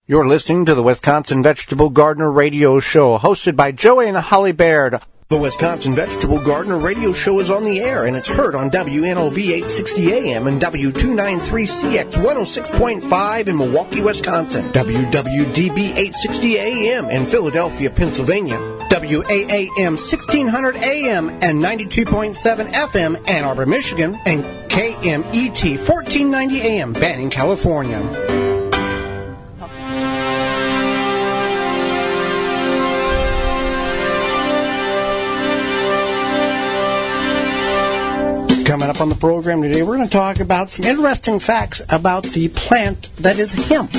You're listening to the Wisconsin Vegetable Gardener Radio Show, hosted by Joey and Holly Baird. The Wisconsin Vegetable Gardener Radio Show is on the air, and it's heard on WNOV 860 AM and W293CX 106.5 in Milwaukee, Wisconsin, WWDB 860 AM in Philadelphia, Pennsylvania, WAAM 1600 AM and 92.7 FM Ann Arbor, Michigan, and KMET 1490 AM Banning, California. Coming up on the program today, we're going to talk about some interesting facts about the plant that is hemp,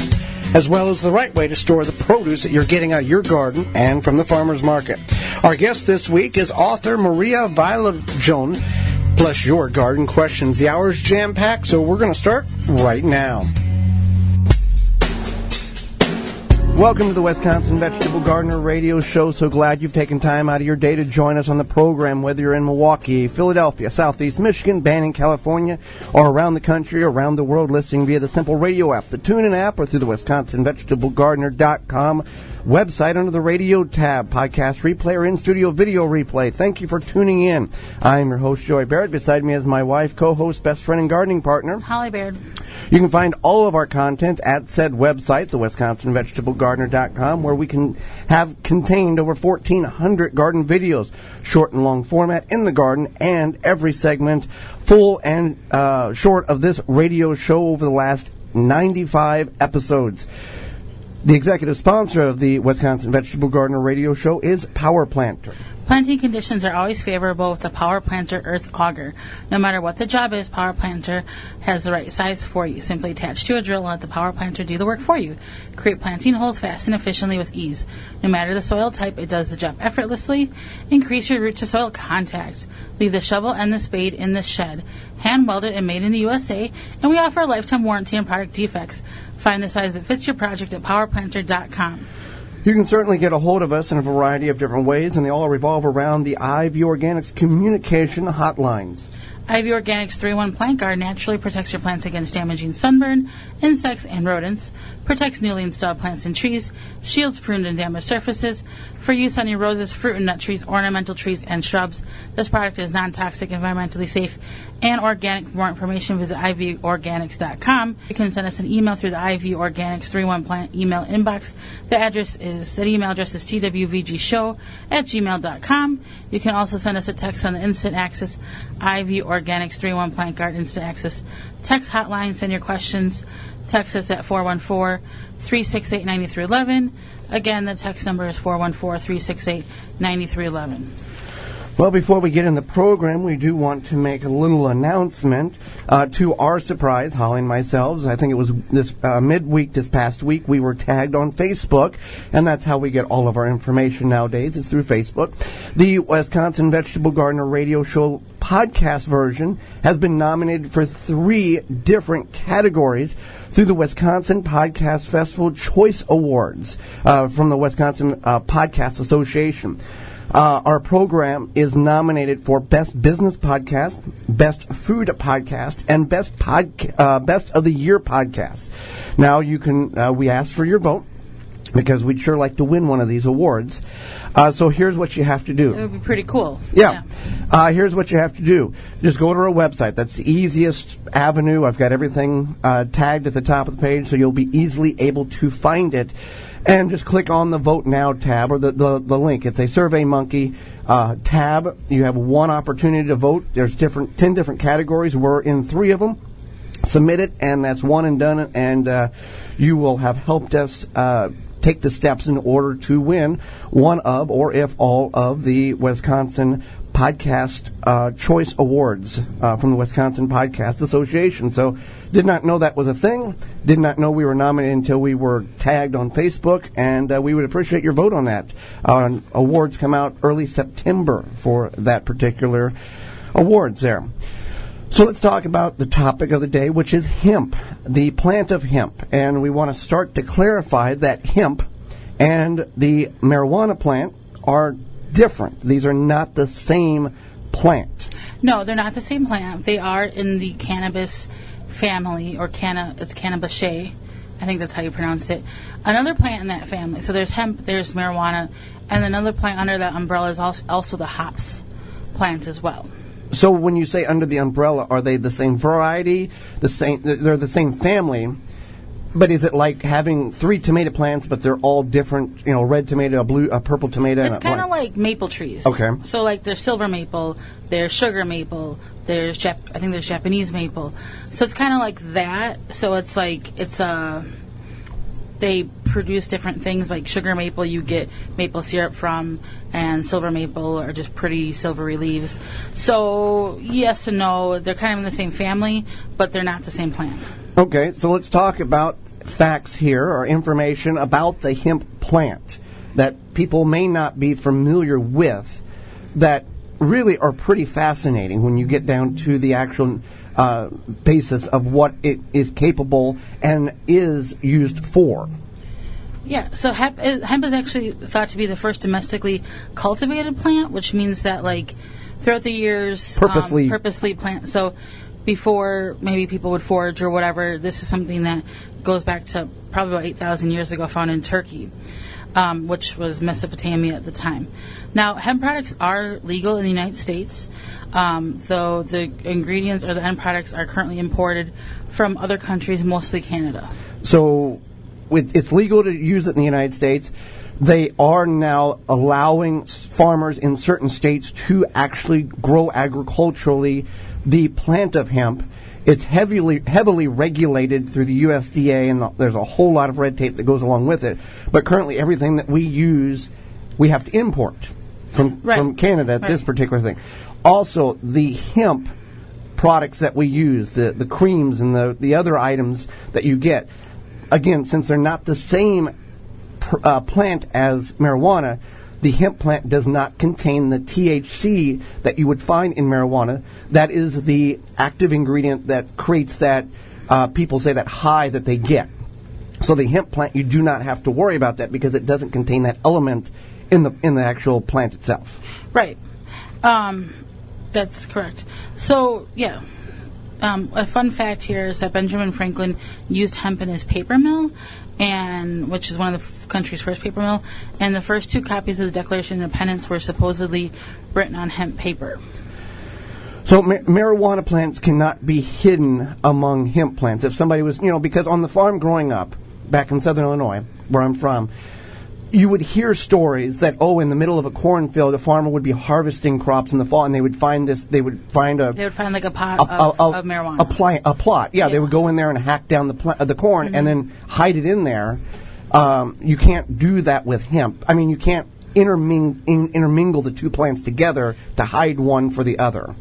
as well as the right way to store the produce that you're getting out of your garden and from the farmer's market. Our guest this week is author Marie Viljoen, plus your garden questions. The hour's jam-packed, so we're going to start right now. Welcome to the Wisconsin Vegetable Gardener Radio Show. So glad you've taken time out of your day to join us on the program, whether you're in Milwaukee, Philadelphia, Southeast Michigan, Banning, California, or around the country, around the world, listening via the simple radio app, the TuneIn app, or through the WisconsinVegetableGardener.com website under the radio tab, podcast replay, or in-studio video replay. Thank you for tuning in. I'm your host, Joey Barrett. Beside me is my wife, co-host, best friend, and gardening partner, Holly Baird. You can find all of our content at said website, the WisconsinVegetableGardener.com, where we can have contained over 1,400 garden videos, short and long format, in the garden, and every segment, full and short, of this radio show over the last 95 episodes. The executive sponsor of the Wisconsin Vegetable Gardener Radio Show is Power Planter. Planting conditions are always favorable with the Power Planter Earth Auger. No matter what the job is, Power Planter has the right size for you. Simply attach to a drill and let the Power Planter do the work for you. Create planting holes fast and efficiently with ease. No matter the soil type, it does the job effortlessly. Increase your root to soil contact. Leave the shovel and the spade in the shed. Hand welded and made in the USA, and we offer a lifetime warranty on product defects. Find the size that fits your project at powerplanter.com. You can certainly get a hold of us in a variety of different ways, and they all revolve around the IV Organics communication hotlines. IV Organics 3-1 Plant Guard naturally protects your plants against damaging sunburn, insects, and rodents, protects newly installed plants and trees, shields pruned and damaged surfaces, for use on your roses, fruit and nut trees, ornamental trees, and shrubs. This product is non-toxic, environmentally safe, and organic. For more information, visit ivorganics.com. You can send us an email through the IV Organics 3-1 Plant email inbox. That email address is twvgshow@gmail.com. You can also send us a text on the Instant Access IV Organics 3-1 Plant Guard Instant Access text hotline. Send your questions. Text us at 414-368-9311. Again, the text number is 414-368-9311. Well, before we get in the program, we do want to make a little announcement. To our surprise, Holly and myself, I think it was this midweek, this past week, we were tagged on Facebook, and that's how we get all of our information nowadays, is through Facebook. The Wisconsin Vegetable Gardener Radio Show podcast version has been nominated for 3 different categories through the Wisconsin Podcast Festival Choice Awards from the Wisconsin Podcast Association. Our program is nominated for Best Business Podcast, Best Food Podcast, and Best of the Year Podcast. Now, you can we ask for your vote, because we'd sure like to win one of these awards. So here's what you have to do. It would be pretty cool. Yeah. Here's what you have to do. Just go to our website. That's the easiest avenue. I've got everything tagged at the top of the page, so you'll be easily able to find it. And just click on the Vote Now tab, or the link. It's a SurveyMonkey tab. You have one opportunity to vote. There's 10 different categories. We're in 3 of them. Submit it, and that's one and done. And you will have helped us take the steps in order to win one of, or if all of, the Wisconsin Podcast Choice Awards from the Wisconsin Podcast Association. So, did not know that was a thing. Did not know we were nominated until we were tagged on Facebook, and we would appreciate your vote on that. Awards come out early September for that particular awards there. So let's talk about the topic of the day, which is hemp, the plant of hemp. And we want to start to clarify that hemp and the marijuana plant are different. These are not the same plant. No, they're not the same plant. They are in the cannabis family, or it's Cannabaceae. I think that's how you pronounce it. Another plant in that family, so there's hemp, there's marijuana, and another plant under that umbrella is also the hops plant as well. So when you say under the umbrella, are they the same variety? They're the same family, but is it like having 3 tomato plants, but they're all different? Red tomato, a purple tomato. It's kind of like maple trees. Okay. So like there's silver maple, there's sugar maple, I think there's Japanese maple. So it's kind of like that. So it's like they produce different things. Like sugar maple, you get maple syrup from, and silver maple are just pretty silvery leaves. So yes and no, they're kind of in the same family, but they're not the same plant. Okay, so let's talk about facts here, or information about the hemp plant that people may not be familiar with, that really are pretty fascinating when you get down to the actual basis of what it is capable and is used for. Yeah, so hemp is actually thought to be the first domestically cultivated plant, which means that like throughout the years purposely plant. So before maybe people would forage or whatever, this is something that goes back to probably about 8,000 years ago, found in Turkey, which was Mesopotamia at the time. Now, hemp products are legal in the United States, though the ingredients or the end products are currently imported from other countries, mostly Canada. So it's legal to use it in the United States. They are now allowing farmers in certain states to actually grow agriculturally the plant of hemp. It's heavily regulated through the USDA, and there's a whole lot of red tape that goes along with it. But currently, everything that we use, we have to import from Canada at this particular thing. Also, the hemp products that we use, the creams and the other items that you get, again, since they're not the same plant as marijuana, the hemp plant does not contain the THC that you would find in marijuana. That is the active ingredient that creates that, people say, that high that they get. So the hemp plant, you do not have to worry about that because it doesn't contain that element in the actual plant itself. Right. That's correct. So, yeah. A fun fact here is that Benjamin Franklin used hemp in his paper mill, which is one of the country's first paper mill, and the first 2 copies of the Declaration of Independence were supposedly written on hemp paper. So marijuana plants cannot be hidden among hemp plants. If somebody was, because on the farm growing up, back in southern Illinois, where I'm from, you would hear stories that, in the middle of a cornfield, a farmer would be harvesting crops in the fall, and they would find like a pot of marijuana. A plot. Yeah, they would go in there and hack down the corn and then hide it in there. You can't do that with hemp. I mean, you can't intermingle the 2 plants together to hide one for the other.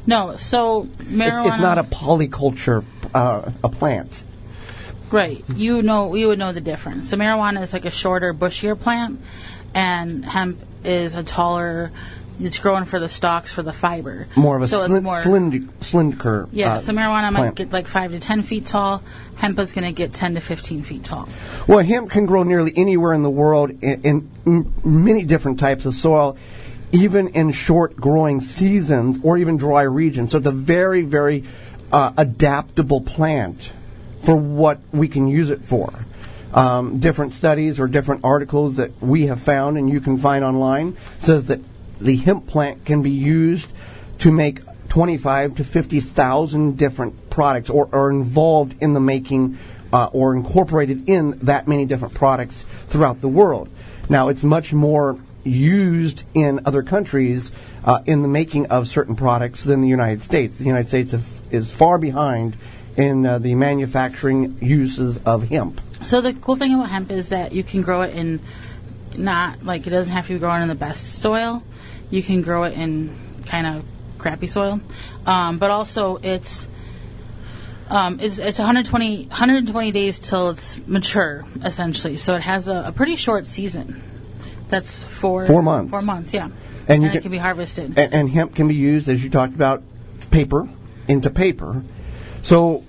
No, so marijuana... It's not a polyculture, a plant. Right. We would know the difference. So marijuana is like a shorter, bushier plant, and hemp is a taller, it's growing for the stalks, for the fiber. More of a slender Yeah, so marijuana might get like 5 to 10 feet tall. Hemp is going to get 10 to 15 feet tall. Well, hemp can grow nearly anywhere in the world in many different types of soil, even in short growing seasons or even dry regions. So it's a very, very adaptable plant for what we can use it for. Different studies or different articles that we have found and you can find online says that the hemp plant can be used to make 25 to 50,000 different products, or are involved in the making or incorporated in that many different products throughout the world. Now, it's much more used in other countries in the making of certain products than the United States. The United States is far behind in the manufacturing uses of hemp. So the cool thing about hemp is that you can grow it in not, like, it doesn't have to be grown in the best soil. You can grow it in kind of crappy soil. But also it's 120 days till it's mature, essentially. So it has a pretty short season. That's 4 months. 4 months, yeah. And it can be harvested. And hemp can be used, as you talked about, into paper. So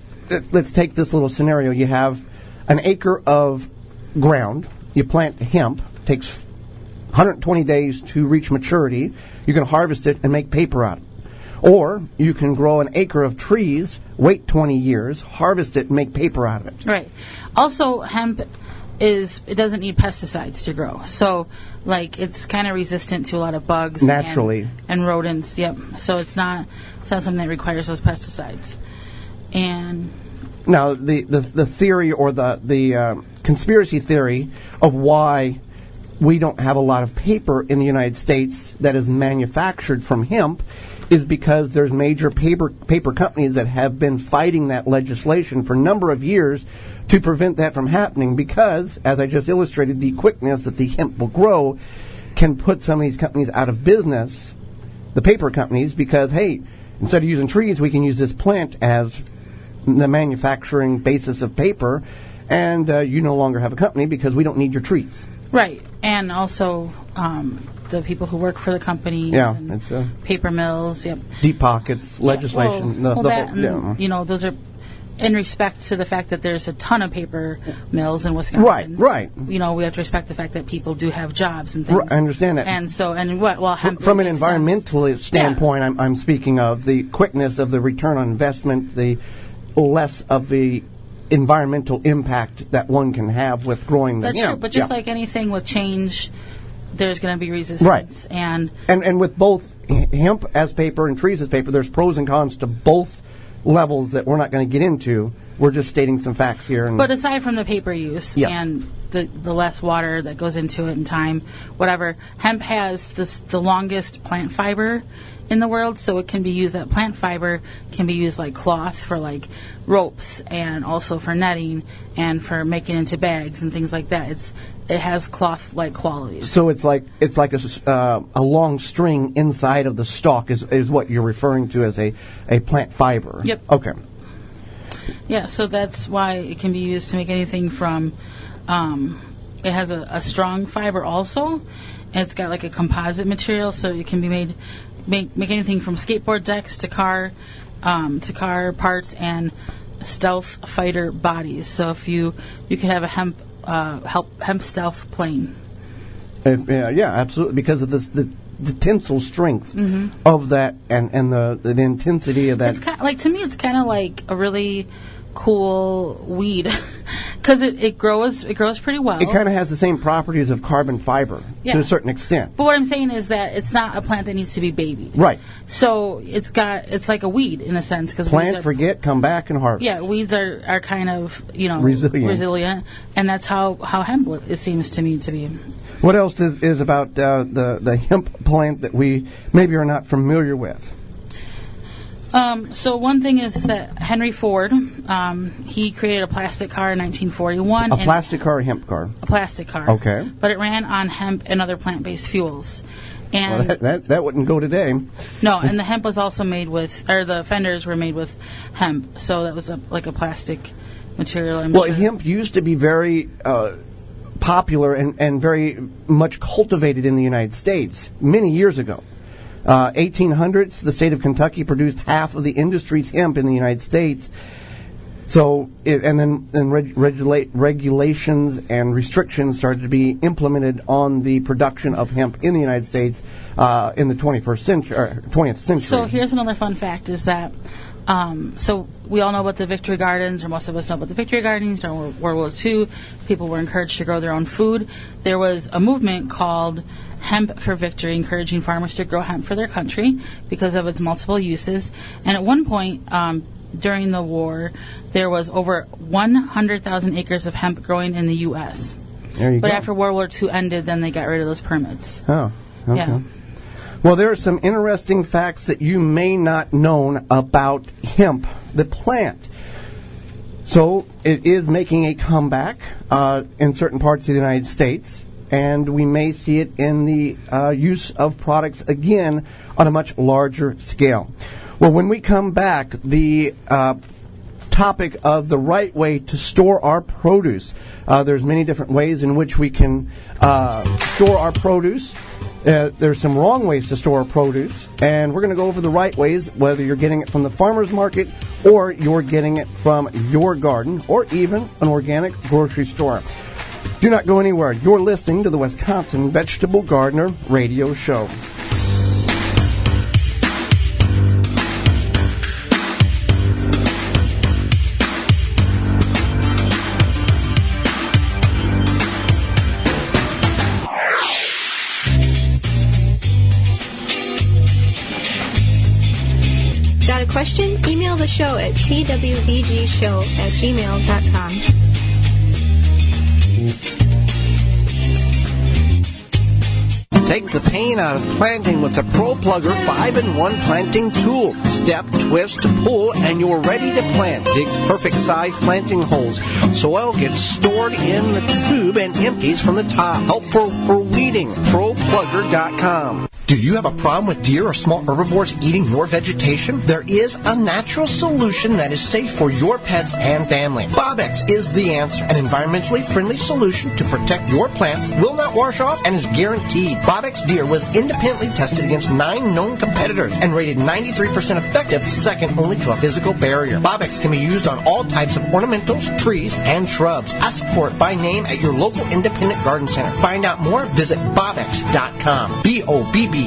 let's take this little scenario. You have an acre of ground. You plant hemp. It takes 120 days to reach maturity. You can harvest it and make paper out of it. Or you can grow an acre of trees, wait 20 years, harvest it, and make paper out of it. Right. Also, hemp it doesn't need pesticides to grow. So, like, it's kind of resistant to a lot of bugs. Naturally. And rodents, yep. So it's not something that requires those pesticides. And now, the theory or the conspiracy theory of why we don't have a lot of paper in the United States that is manufactured from hemp is because there's major paper companies that have been fighting that legislation for a number of years to prevent that from happening because, as I just illustrated, the quickness that the hemp will grow can put some of these companies out of business, the paper companies, because, hey, instead of using trees, we can use this plant as the manufacturing basis of paper, and you no longer have a company because we don't need your trees. Right, and also the people who work for the companies, it's paper mills, yep. Deep pockets, legislation. Those are in respect to the fact that there's a ton of paper mills in Wisconsin. Right. We have to respect the fact that people do have jobs and things. Right, I understand that. And so, hemp from an environmental standpoint, I'm speaking of the quickness of the return on investment, the less of the environmental impact that one can have with growing the hemp. That's true, but just like anything with change, there's going to be resistance. Right. And with both hemp as paper and trees as paper, there's pros and cons to both levels that we're not going to get into. We're just stating some facts here. But aside from the paper use and the less water that goes into it and time, whatever, hemp has the longest plant fiber in the world, so it can be used, that plant fiber can be used like cloth for like ropes and also for netting and for making into bags and things like that. It has cloth-like qualities. So it's like a long string inside of the stalk is what you're referring to as a plant fiber. Yep. Okay. Yeah, so that's why it can be used to make anything from, it has a strong fiber also, and it's got like a composite material, so it can be make anything from skateboard decks to car parts and stealth fighter bodies. So if you could have a hemp stealth plane. Yeah, absolutely, because of the tensile strength of that and the intensity of that. To me, it's kind of like a really cool weed because it grows pretty well. It kind of has the same properties of carbon fiber to a certain extent. But what I'm saying is that it's not a plant that needs to be babied. Right. So it's like a weed in a sense because plant, forget, come back and harvest. Yeah, weeds are kind of resilient, and that's how hemp it seems to me to be. What else is about the hemp plant that we maybe are not familiar with? So one thing is that Henry Ford, he created a plastic car in 1941. A plastic car or hemp car? A plastic car. Okay. But it ran on hemp and other plant-based fuels. And that wouldn't go today. No, and the hemp was also the fenders were made with hemp, so that was like a plastic material. I'm sure. Hemp used to be very popular and very much cultivated in the United States many years ago. 1800s, the state of Kentucky produced half of the industry's hemp in the United States. So, regulations and restrictions started to be implemented on the production of hemp in the United States in the 20th century. So here's another fun fact: is that so we all know about the Victory Gardens, or most of us know about the Victory Gardens. During World War II, people were encouraged to grow their own food. There was a movement called Hemp for Victory, encouraging farmers to grow hemp for their country because of its multiple uses. And at one point during the war, there was over 100,000 acres of hemp growing in the U.S. There you go. But after World War II ended, then they got rid of those permits. Oh, okay. Yeah. Well, there are some interesting facts that you may not know about hemp, the plant. So it is making a comeback in certain parts of the United States, and we may see it in the use of products again on a much larger scale. Well, when we come back, the topic of the right way to store our produce. There's many different ways in which we can store our produce. There's some wrong ways to store produce, and we're going to go over the right ways, whether you're getting it from the farmer's market or you're getting it from your garden or even an organic grocery store. Do not go anywhere. You're listening to the Wisconsin Vegetable Gardener Radio Show. question? Email the show at twvgshow@gmail.com. Take the pain out of planting with the Pro Plugger 5-in-1 planting tool. Step, twist, pull, and you're ready to plant. Dig perfect size planting holes. Soil gets stored in the tube and empties from the top. Helpful for weeding. ProPlugger.com. Do you have a problem with deer or small herbivores eating your vegetation? There is a natural solution that is safe for your pets and family. Bobex is the answer. An environmentally friendly solution to protect your plants, will not wash off, and is guaranteed. Bobex Deer was independently tested against 9 known competitors and rated 93% effective, second only to a physical barrier. Bobex can be used on all types of ornamentals, trees, and shrubs. Ask for it by name at your local independent garden center. Find out more, visit Bobex.com. BOBBEX.com.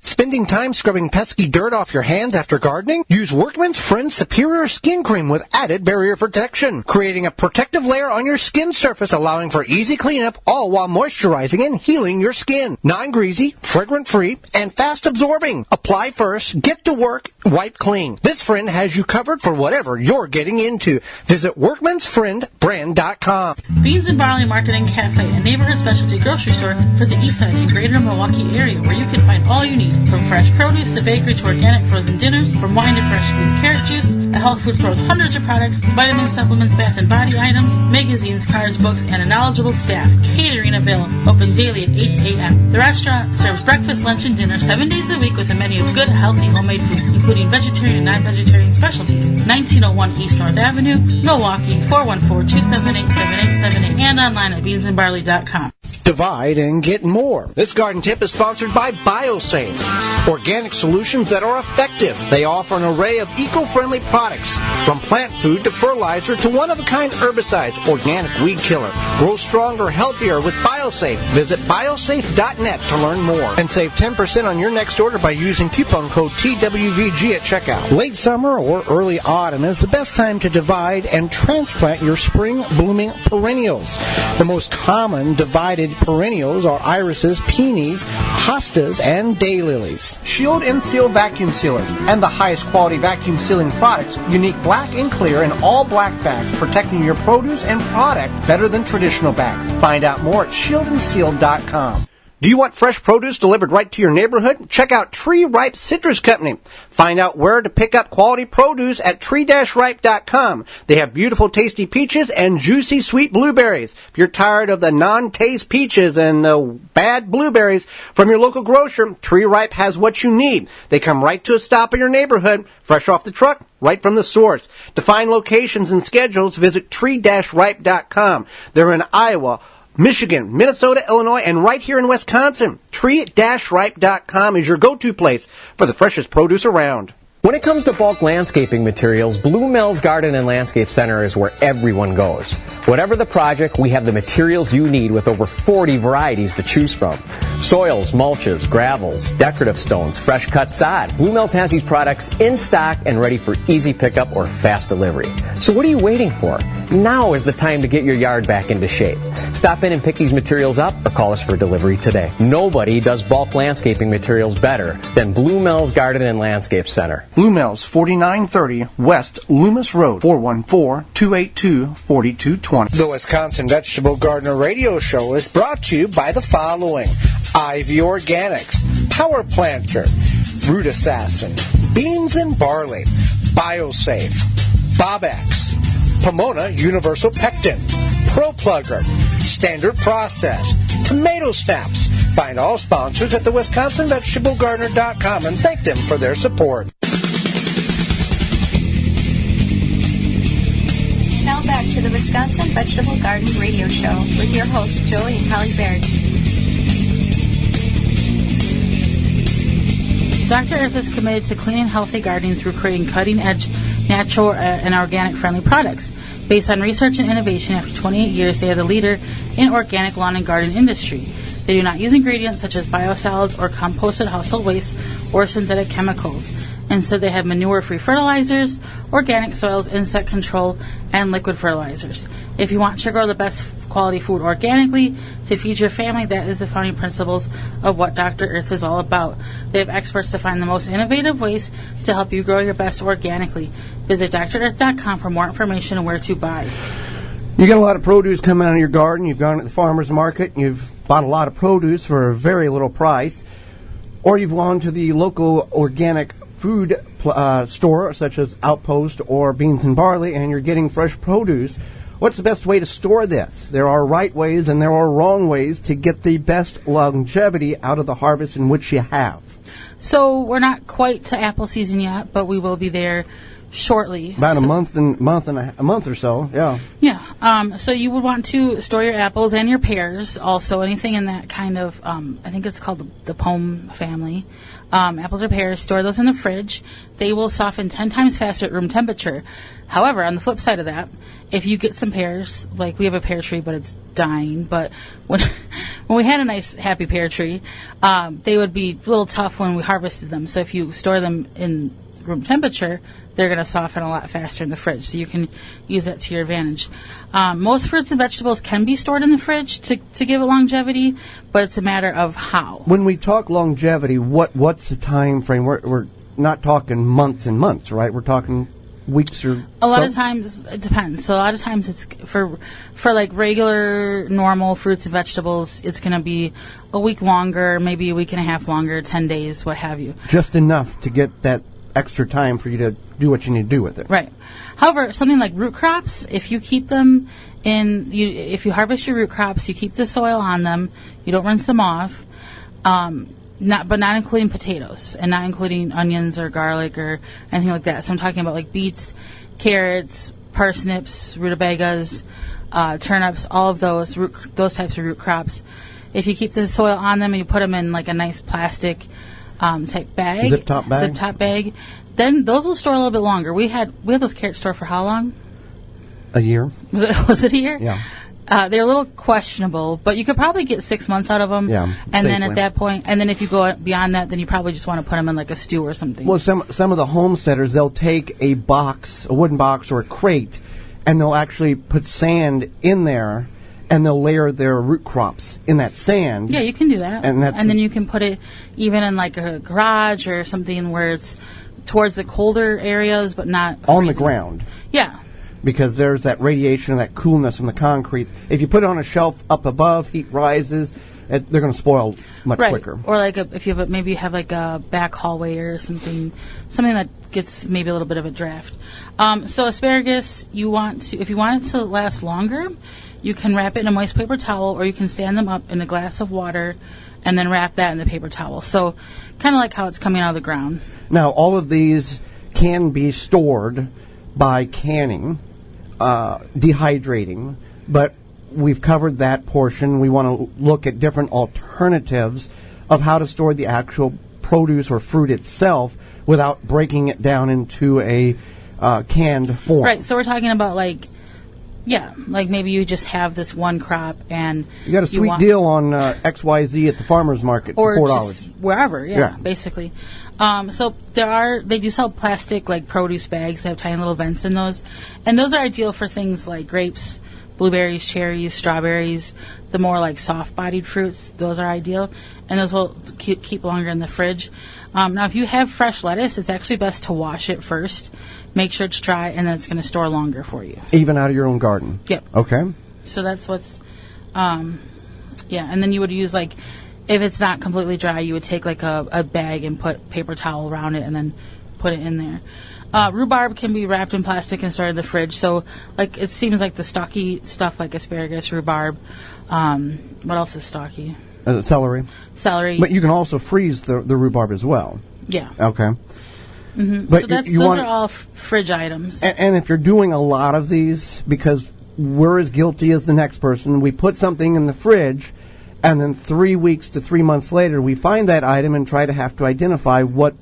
Spending time scrubbing pesky dirt off your hands after gardening? Use Workman's Friend Superior Skin Cream with added barrier protection, creating a protective layer on your skin surface, allowing for easy cleanup, all while moisturizing and healing your skin. Non-greasy, fragrant-free, and fast-absorbing. Apply first, get to work, wipe clean. This friend has you covered for whatever you're getting into. Visit workmansfriendbrand.com. Beans and Barley Market and Cafe, a neighborhood specialty grocery store for the East Side and greater Milwaukee area, where you can find all you need, from fresh produce to bakery to organic frozen dinners, from wine to fresh squeezed carrot juice. A health food store with hundreds of products, vitamins, supplements, bath and body items, magazines, cards, books, and a knowledgeable staff. Catering available, open daily at 8 a.m. The restaurant serves breakfast, lunch, and dinner 7 days a week with a menu of good, healthy, homemade food, including vegetarian and non-vegetarian specialties. 1901 East North Avenue, Milwaukee, 414-278-7878, and online at beansandbarley.com. Divide and get more. This garden tip is sponsored by BioSafe. Organic solutions that are effective. They offer an array of eco-friendly products, from plant food to fertilizer to one-of-a-kind herbicides, organic weed killer. Grow stronger, healthier with BioSafe. Visit biosafe.net to learn more and save 10% on your next order by using coupon code TWVG at checkout. Late summer or early autumn is the best time to divide and transplant your spring blooming perennials. The most common divided perennials are irises, peonies, hostas, and daylilies. Shield and Seal vacuum sealers and the highest quality vacuum sealing products, unique black and clear and all black bags, protecting your produce and product better than traditional bags. Find out more at shieldandseal.com. Do you want fresh produce delivered right to your neighborhood? Check out Tree Ripe Citrus Company. Find out where to pick up quality produce at tree-ripe.com. They have beautiful, tasty peaches and juicy, sweet blueberries. If you're tired of the non-taste peaches and the bad blueberries from your local grocer, Tree Ripe has what you need. They come right to a stop in your neighborhood, fresh off the truck, right from the source. To find locations and schedules, visit tree-ripe.com. They're in Iowa, Michigan, Minnesota, Illinois, and right here in Wisconsin. Tree-ripe.com is your go-to place for the freshest produce around. When it comes to bulk landscaping materials, Blue Mills Garden and Landscape Center is where everyone goes. Whatever the project, we have the materials you need with over 40 varieties to choose from. Soils, mulches, gravels, decorative stones, fresh cut sod. Blue Mills has these products in stock and ready for easy pickup or fast delivery. So what are you waiting for? Now is the time to get your yard back into shape. Stop in and pick these materials up or call us for delivery today. Nobody does bulk landscaping materials better than Blue Mills Garden and Landscape Center. Blue Mills, 4930 West Loomis Road, 414-282-4220. The Wisconsin Vegetable Gardener Radio Show is brought to you by the following: Ivy Organics, Power Planter, Root Assassin, Beans and Barley, BioSafe, Bobex, Pomona Universal Pectin, Pro Plugger, Standard Process, Tomato Snaps. Find all sponsors at the WisconsinVegetableGardener.com and thank them for their support. Now back to the Wisconsin Vegetable Garden Radio Show with your hosts, Joey and Holly Baird. Dr. Earth is committed to clean and healthy gardening through creating cutting-edge, natural, and organic-friendly products. Based on research and innovation, after 28 years, they are the leader in organic lawn and garden industry. They do not use ingredients such as biosolids or composted household waste or synthetic chemicals. Instead, they have manure-free fertilizers, organic soils, insect control, and liquid fertilizers. If you want to grow the best quality food organically to feed your family, that is the founding principles of what Dr. Earth is all about. They have experts to find the most innovative ways to help you grow your best organically. Visit drearth.com for more information on where to buy. You get a lot of produce coming out of your garden. You've gone to the farmer's market. You've bought a lot of produce for a very little price. Or you've gone to the local organic food store, such as Outpost or Beans and Barley, and you're getting fresh produce. What's the best way to store this? There are right ways and there are wrong ways to get the best longevity out of the harvest in which you have. So we're not quite to apple season yet, but we will be there shortly. About a month or so, yeah. Yeah. So you would want to store your apples and your pears, also anything in that kind of, I think it's called the pome family. Apples or pears, store those in the fridge. They will soften 10 times faster at room temperature. However, on the flip side of that, if you get some pears, like we have a pear tree, but it's dying, but when we had a nice happy pear tree, they would be a little tough when we harvested them. So if you store them in room temperature, they're going to soften a lot faster in the fridge, so you can use that to your advantage. Most fruits and vegetables can be stored in the fridge to give it longevity, but it's a matter of how. When we talk longevity, what's the time frame? We're not talking months and months, right? We're talking weeks or... A lot of times, it depends. So a lot of times it's for like regular, normal fruits and vegetables, it's going to be a week longer, maybe a week and a half longer, 10 days, what have you. Just enough to get that extra time for you to do what you need to do with it. Right. However, something like root crops, if you keep them if you harvest your root crops, you keep the soil on them, you don't rinse them off, not including potatoes and not including onions or garlic or anything like that. So I'm talking about like beets, carrots, parsnips, rutabagas, turnips, all of those types of root crops. If you keep the soil on them and you put them in like a nice plastic type bag, zip top bag, then those will store a little bit longer. We had those carrots stored for how long? A year. Was it a year? Yeah. They're a little questionable, but you could probably get 6 months out of them. Yeah. And safely. then at that point, and then if you go beyond that, then you probably just want to put them in like a stew or something. Well, some of the homesteaders, they'll take a wooden box or a crate, and they'll actually put sand in there, and they'll layer their root crops in that sand. Yeah, you can do that. And then you can put it even in like a garage or something where it's towards the colder areas, but not on freezing. the ground. Yeah. Because there's that radiation and that coolness from the concrete. If you put it on a shelf up above, heat rises, they're going to spoil much quicker. Or like if you have like a back hallway or something that gets maybe a little bit of a draft. So asparagus, if you want it to last longer, you can wrap it in a moist paper towel, or you can stand them up in a glass of water and then wrap that in the paper towel. So kind of like how it's coming out of the ground. Now, all of these can be stored by canning, dehydrating, but we've covered that portion. We want to look at different alternatives of how to store the actual produce or fruit itself without breaking it down into a canned form. Right, so we're talking about like maybe you just have this one crop and you got a sweet deal on XYZ at the farmer's market for $4. Or just wherever, basically. So they do sell plastic like produce bags that have tiny little vents in those, and those are ideal for things like grapes, blueberries, cherries, strawberries, the more like soft-bodied fruits. Those are ideal, and those will keep longer in the fridge. Now, if you have fresh lettuce, it's actually best to wash it first, make sure it's dry, and then it's going to store longer for you. Even out of your own garden? Yep. Okay. So that's what's, and then you would use like, if it's not completely dry, you would take like a bag and put paper towel around it and then put it in there. Rhubarb can be wrapped in plastic and stored in the fridge. So like it seems like the stocky stuff like asparagus, rhubarb. What else is stocky? Celery. But you can also freeze the rhubarb as well. Yeah. Okay. Mm-hmm. But so those are all fridge items. And if you're doing a lot of these, because we're as guilty as the next person, we put something in the fridge, and then 3 weeks to 3 months later, we find that item and try to have to identify what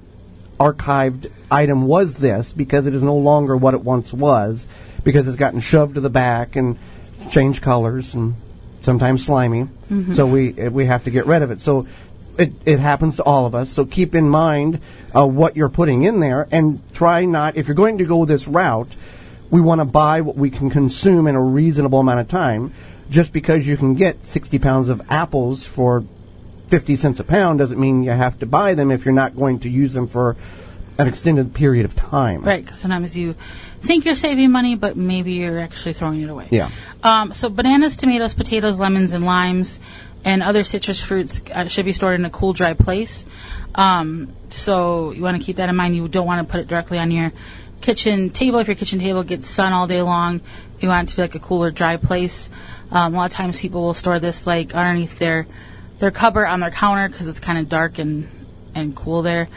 archived item was this, because it is no longer what it once was, because it's gotten shoved to the back and changed colors and sometimes slimy. Mm-hmm. So we have to get rid of it. So It happens to all of us, so keep in mind what you're putting in there, and try not, if you're going to go this route, we want to buy what we can consume in a reasonable amount of time. Just because you can get 60 pounds of apples for 50 cents a pound doesn't mean you have to buy them if you're not going to use them for an extended period of time. Right, because sometimes you think you're saving money, but maybe you're actually throwing it away. Yeah. So bananas, tomatoes, potatoes, lemons, and limes, and other citrus fruits should be stored in a cool, dry place. So you want to keep that in mind. You don't want to put it directly on your kitchen table. If your kitchen table gets sun all day long, you want it to be like a cooler, dry place. A lot of times people will store this like underneath their cupboard on their counter because it's kind of dark and cool there.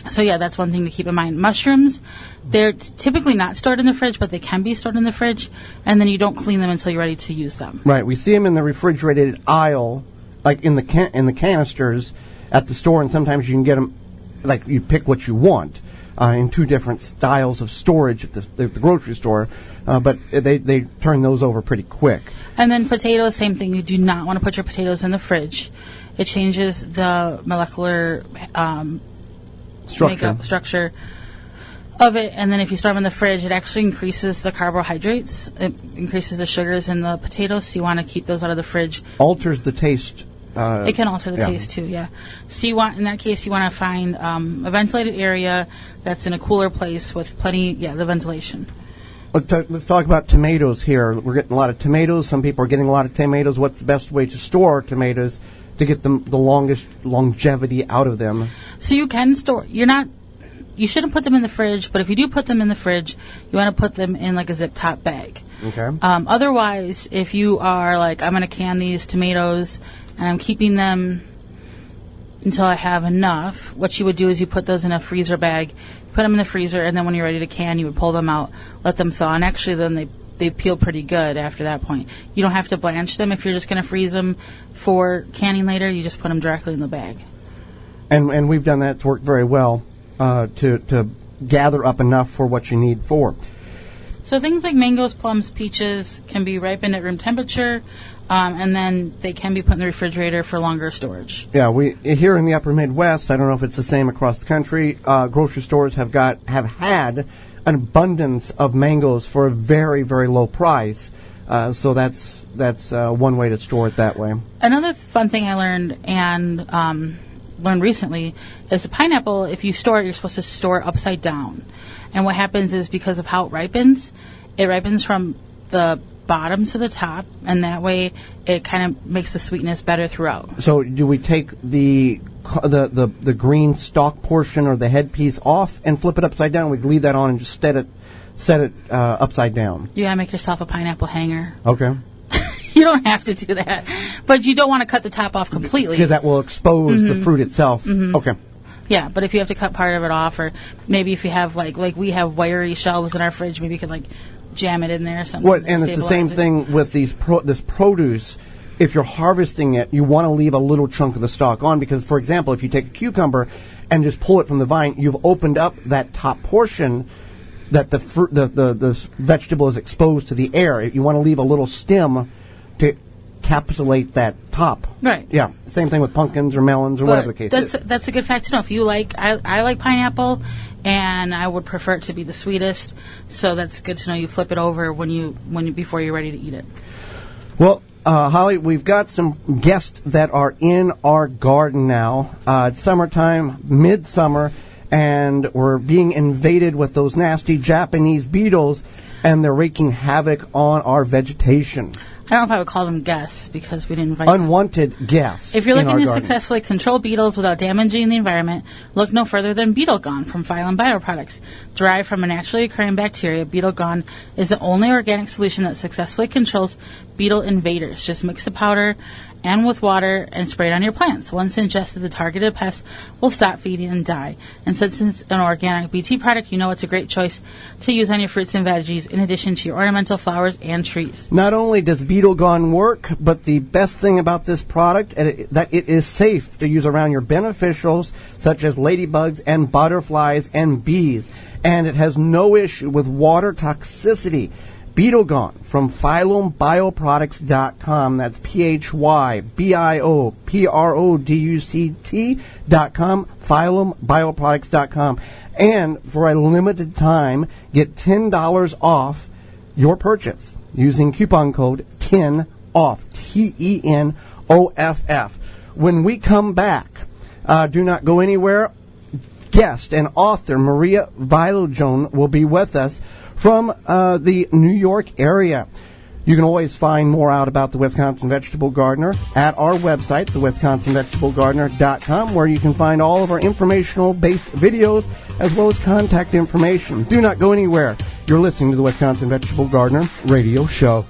So yeah, that's one thing to keep in mind. Mushrooms, they're typically not stored in the fridge, but they can be stored in the fridge, and then you don't clean them until you're ready to use them. Right. We see them in the refrigerated aisle, like in the canisters at the store, and sometimes you can get them, like you pick what you want. In two different styles of storage at the grocery store, but they turn those over pretty quick. And then potatoes, same thing. You do not want to put your potatoes in the fridge. It changes the molecular structure of it. And then if you store them in the fridge, it actually increases the carbohydrates. It increases the sugars in the potatoes, so you want to keep those out of the fridge. Alters the taste. It can alter the taste too, yeah. So in that case, you want to find a ventilated area that's in a cooler place with plenty, the ventilation. Let's talk about tomatoes here. We're getting a lot of tomatoes. Some people are getting a lot of tomatoes. What's the best way to store tomatoes to get them the longest longevity out of them? So you can store. You shouldn't put them in the fridge, but if you do put them in the fridge, you want to put them in like a zip top bag. Okay. Otherwise, if you are like, I'm going to can these tomatoes and I'm keeping them until I have enough, what you would do is you put those in a freezer bag, put them in the freezer, and then when you're ready to can, you would pull them out, let them thaw, and actually then they peel pretty good after that point. You don't have to blanch them if you're just going to freeze them for canning later. You just put them directly in the bag. And we've done that. It's worked very well to gather up enough for what you need for. So things like mangoes, plums, peaches can be ripened at room temperature, and then they can be put in the refrigerator for longer storage. Yeah, we here in the upper Midwest, I don't know if it's the same across the country, grocery stores have had an abundance of mangoes for a very, very low price. So that's one way to store it that way. Another fun thing I learned learned recently is the pineapple, if you store it, you're supposed to store it upside down. And what happens is because of how it ripens from the bottom to the top, and that way it kind of makes the sweetness better throughout. So do we take the green stalk portion or the head piece off and flip it upside down? We can leave that on and just set it upside down. You gotta make yourself a pineapple hanger. Okay. You don't have to do that, but you don't want to cut the top off completely because that will expose the fruit itself. Mm-hmm. Okay. Yeah, but if you have to cut part of it off, or maybe if you have like we have wiry shelves in our fridge, maybe you can like jam it in there or something. And it's the same thing with this produce. If you're harvesting it, you want to leave a little chunk of the stalk on because, for example, if you take a cucumber and just pull it from the vine, you've opened up that top portion that the vegetable is exposed to the air. You want to leave a little stem to encapsulate that top. Right. Yeah. Same thing with pumpkins or melons or whatever the case is. That's a good fact to know. If you like, I like pineapple, and I would prefer it to be the sweetest. So that's good to know. You flip it over before you're ready to eat it. Well, Holly, we've got some guests that are in our garden now. It's summertime, midsummer, and we're being invaded with those nasty Japanese beetles, and they're wreaking havoc on our vegetation. I don't know if I would call them guests because we didn't invite them. Unwanted guests. If you're looking to successfully control beetles without damaging the environment, look no further than Beetle Gone from Phylum Bioproducts. Derived from a naturally occurring bacteria, Beetle Gone is the only organic solution that successfully controls beetle invaders. Just mix the powder and with water and spray it on your plants. Once ingested, the targeted pests will stop feeding and die. And since it's an organic BT product, you know it's a great choice to use on your fruits and veggies in addition to your ornamental flowers and trees. Not only does Beetle Gone work, but the best thing about this product is that it is safe to use around your beneficials such as ladybugs and butterflies and bees. And it has no issue with water toxicity. Beetle Gone from PhylumBioproducts.com. That's PhylumBioproduct.com, PhylumBioproducts.com. And for a limited time, get $10 off your purchase using coupon code 10OFF, TENOFF. When we come back, do not go anywhere. Guest and author Marie Viljoen will be with us from the New York area. You can always find more out about the Wisconsin Vegetable Gardener at our website, thewisconsinvegetablegardener.com, where you can find all of our informational-based videos as well as contact information. Do not go anywhere. You're listening to the Wisconsin Vegetable Gardener radio show.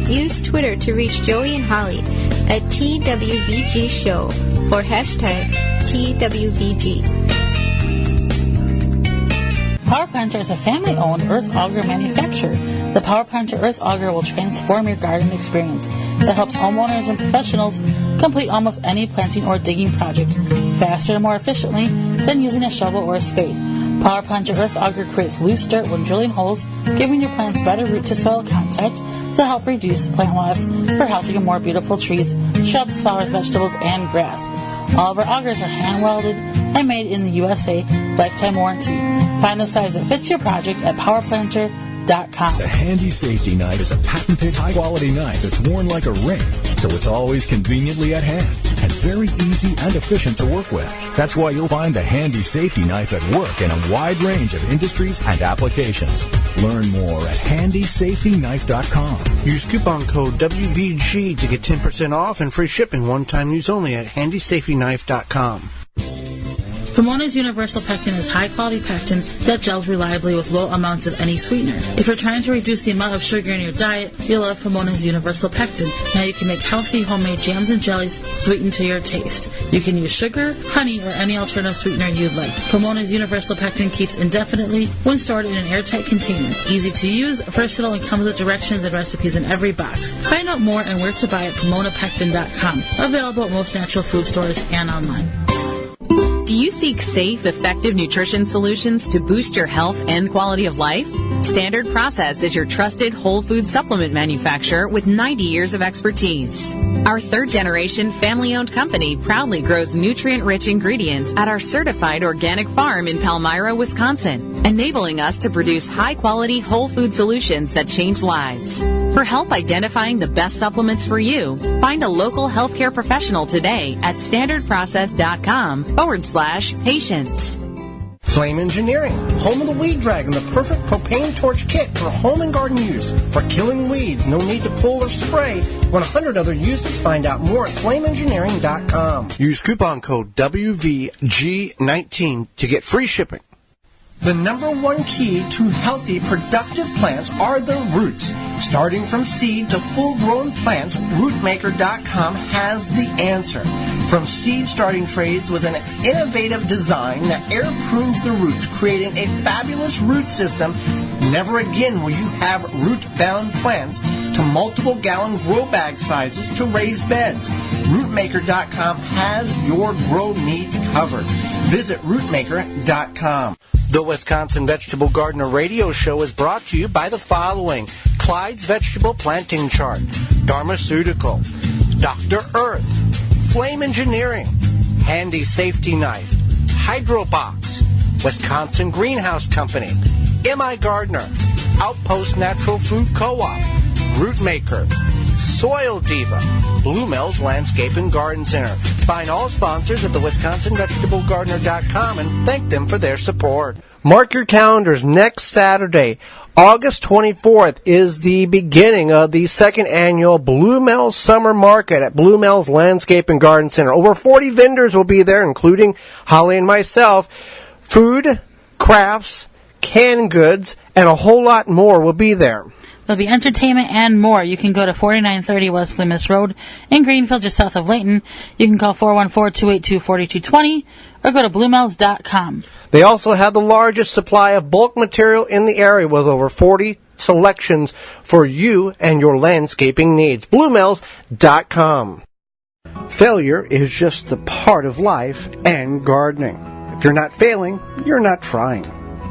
Use Twitter to reach Joey and Holly at TWVG Show or hashtag TWVG. Power Planter is a family-owned earth auger manufacturer. The Power Planter Earth Auger will transform your garden experience. It helps homeowners and professionals complete almost any planting or digging project faster and more efficiently than using a shovel or a spade. Power Planter Earth Auger creates loose dirt when drilling holes, giving your plants better root-to-soil contact to help reduce plant loss for healthier, more beautiful trees, shrubs, flowers, vegetables, and grass. All of our augers are hand-welded and made in the USA, lifetime warranty. Find the size that fits your project at powerplanter.com. The Handy Safety Knife is a patented high-quality knife that's worn like a ring, so it's always conveniently at hand and very easy and efficient to work with. That's why you'll find the Handy Safety Knife at work in a wide range of industries and applications. Learn more at handysafetyknife.com. Use coupon code WVG to get 10% off and free shipping, one-time use only at handysafetyknife.com. Pomona's Universal Pectin is high-quality pectin that gels reliably with low amounts of any sweetener. If you're trying to reduce the amount of sugar in your diet, you'll love Pomona's Universal Pectin. Now you can make healthy homemade jams and jellies sweetened to your taste. You can use sugar, honey, or any alternative sweetener you'd like. Pomona's Universal Pectin keeps indefinitely when stored in an airtight container. Easy to use, versatile, and comes with directions and recipes in every box. Find out more and where to buy at PomonaPectin.com. Available at most natural food stores and online. Do you seek safe, effective nutrition solutions to boost your health and quality of life? Standard Process is your trusted whole food supplement manufacturer with 90 years of expertise. Our third-generation family-owned company proudly grows nutrient-rich ingredients at our certified organic farm in Palmyra, Wisconsin, enabling us to produce high-quality whole food solutions that change lives. For help identifying the best supplements for you, find a local healthcare professional today at standardprocess.com/patients. Flame Engineering, home of the Weed Dragon, the perfect propane torch kit for home and garden use. For killing weeds, no need to pull or spray. 100 other uses. Find out more at flameengineering.com. Use coupon code WVG19 to get free shipping. The number one key to healthy, productive plants are the roots. Starting from seed to full-grown plants, rootmaker.com has the answer. From seed starting trays with an innovative design that air prunes the roots, creating a fabulous root system, never again will you have root-bound plants, to multiple gallon grow bag sizes to raised beds. Rootmaker.com has your grow needs covered. Visit rootmaker.com. The Wisconsin Vegetable Gardener radio show is brought to you by the following: Clyde's Vegetable Planting Chart, Dharmaceutical, Dr. Earth, Flame Engineering, Handy Safety Knife, Hydrobox, Wisconsin Greenhouse Company, M.I. Gardner, Outpost Natural Food Co-op, Rootmaker, Soil Diva, Blue Mills Landscape and Garden Center. Find all sponsors at the WisconsinVegetableGardener.com and thank them for their support. Mark your calendars. Next Saturday, August 24th, is the beginning of the second annual Blue Mills Summer Market at Blue Mills Landscape and Garden Center. Over 40 vendors will be there, including Holly and myself. Food, crafts, canned goods, and a whole lot more will be there. There'll be entertainment and more. You can go to 4930 West Loomis Road in Greenfield, just south of Layton. You can call 414-282-4220 or go to bluemells.com. They also have the largest supply of bulk material in the area with over 40 selections for you and your landscaping needs. bluemells.com. Failure is just a part of life and gardening. If you're not failing, you're not trying.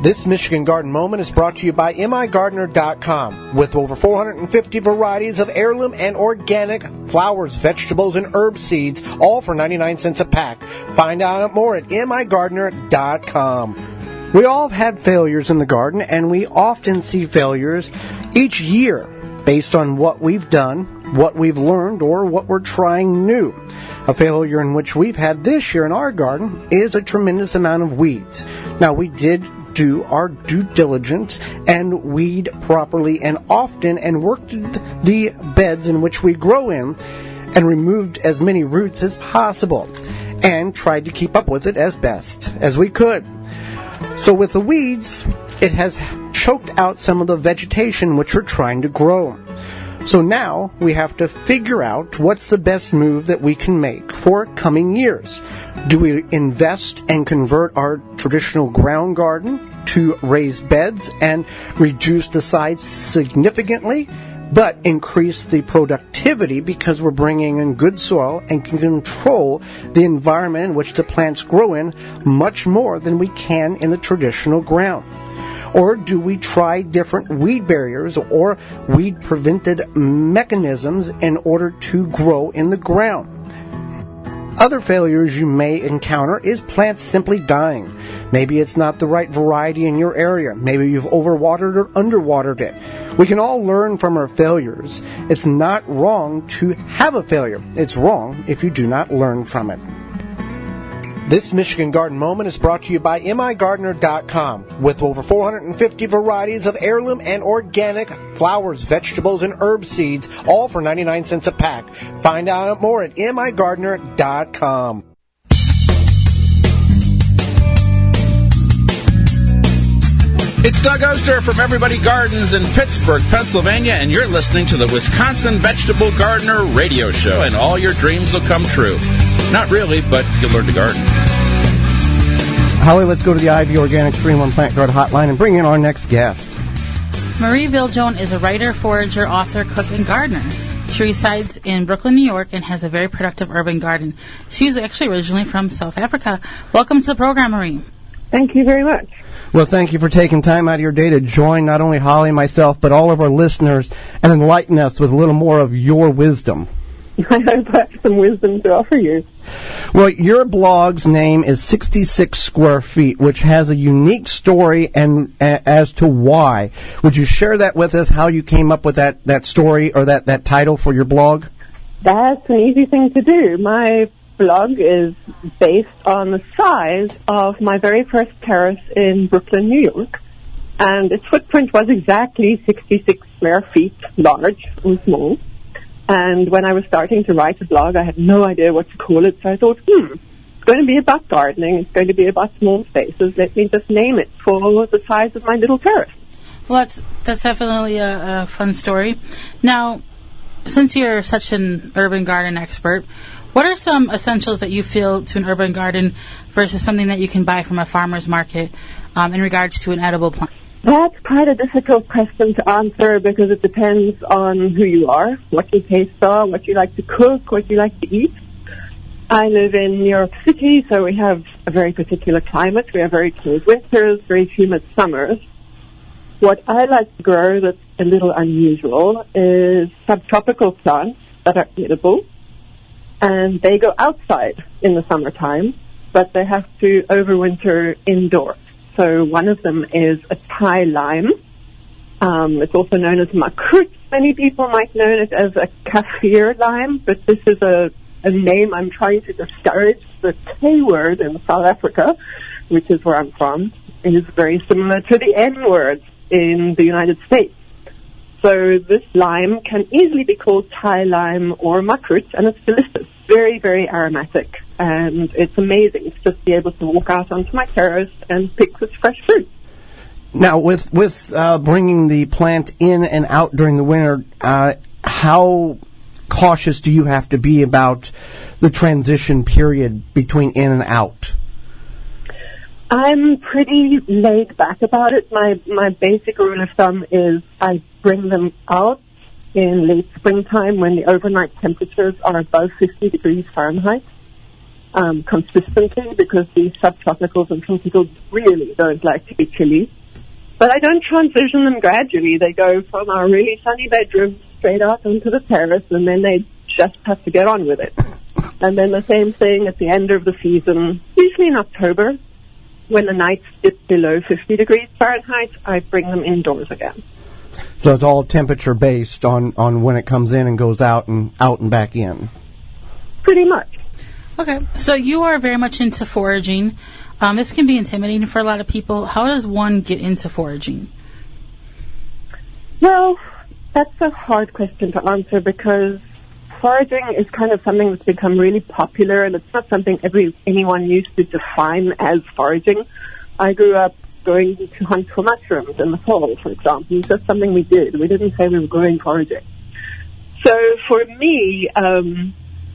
This Michigan Garden Moment is brought to you by migardener.com. With over 450 varieties of heirloom and organic flowers, vegetables, and herb seeds, all for 99 cents a pack. Find out more at migardener.com. We all have had failures in the garden, and we often see failures each year based on what we've done, what we've learned, or what we're trying new. A failure in which we've had this year in our garden is a tremendous amount of weeds. Now, we did do our due diligence and weed properly and often and worked the beds in which we grow in and removed as many roots as possible and tried to keep up with it as best as we could. So with the weeds, it has choked out some of the vegetation which we're trying to grow. So now we have to figure out what's the best move that we can make for coming years. Do we invest and convert our traditional ground garden to raised beds and reduce the size significantly, but increase the productivity because we're bringing in good soil and can control the environment in which the plants grow in much more than we can in the traditional ground? Or do we try different weed barriers or weed-prevented mechanisms in order to grow in the ground? Other failures you may encounter is plants simply dying. Maybe it's not the right variety in your area. Maybe you've overwatered or underwatered it. We can all learn from our failures. It's not wrong to have a failure. It's wrong if you do not learn from it. This Michigan Garden Moment is brought to you by migardener.com. With over 450 varieties of heirloom and organic flowers, vegetables, and herb seeds, all for 99 cents a pack. Find out more at migardener.com. It's Doug Oster from Everybody Gardens in Pittsburgh, Pennsylvania, and you're listening to the Wisconsin Vegetable Gardener Radio Show, and all your dreams will come true. Not really, but you'll learn to garden. Holly, let's go to the Ivy Organic 3-in-1 Plant Guard Hotline and bring in our next guest. Marie Viljoen is a writer, forager, author, cook, and gardener. She resides in Brooklyn, New York, and has a very productive urban garden. She's actually originally from South Africa. Welcome to the program, Marie. Thank you very much. Well, thank you for taking time out of your day to join not only Holly and myself, but all of our listeners and enlighten us with a little more of your wisdom. I hope I have some wisdom to offer you. Well, your blog's name is 66 Square Feet, which has a unique story and as to why. Would you share that with us, how you came up with that story or that title for your blog? That's an easy thing to do. My blog is based on the size of my very first terrace in Brooklyn, New York. And its footprint was exactly 66 square feet large and small. And when I was starting to write a blog, I had no idea what to call it. So I thought, it's going to be about gardening. It's going to be about small spaces. Let me just name it for the size of my little terrace. Well, that's definitely a fun story. Now, since you're such an urban garden expert, what are some essentials that you feel to an urban garden versus something that you can buy from a farmer's market in regards to an edible plant? That's quite a difficult question to answer because it depends on who you are, what your tastes are, what you like to cook, what you like to eat. I live in New York City, so we have a very particular climate. We have very cold winters, very humid summers. What I like to grow that's a little unusual is subtropical plants that are edible, and they go outside in the summertime, but they have to overwinter indoors. So one of them is a Thai lime. It's also known as makrut. Many people might know it as a kaffir lime, but this is a name I'm trying to discourage. The K word in South Africa, which is where I'm from, is very similar to the N word in the United States. So this lime can easily be called Thai lime or makrut, and it's delicious, very, very aromatic. And it's amazing to just be able to walk out onto my terrace and pick this fresh fruit. Now, with bringing the plant in and out during the winter, how cautious do you have to be about the transition period between in and out? I'm pretty laid back about it. My basic rule of thumb is I bring them out in late springtime when the overnight temperatures are above 50 degrees Fahrenheit consistently, because the subtropicals and tropicals really don't like to be chilly. But I don't transition them gradually. They go from our really sunny bedroom straight out onto the terrace, and then they just have to get on with it. And then the same thing at the end of the season, usually in October, when the nights dip below 50 degrees Fahrenheit, I bring them indoors again. So it's all temperature based on when it comes in and goes out and back in? Pretty much. Okay, so you are very much into foraging. This can be intimidating for a lot of people. How does one get into foraging? Well, that's a hard question to answer, because foraging is kind of something that's become really popular, and it's not something anyone used to define as foraging. I grew up going to hunt for mushrooms in the fall, for example. It's just something we did. We didn't say we were going foraging. So for me,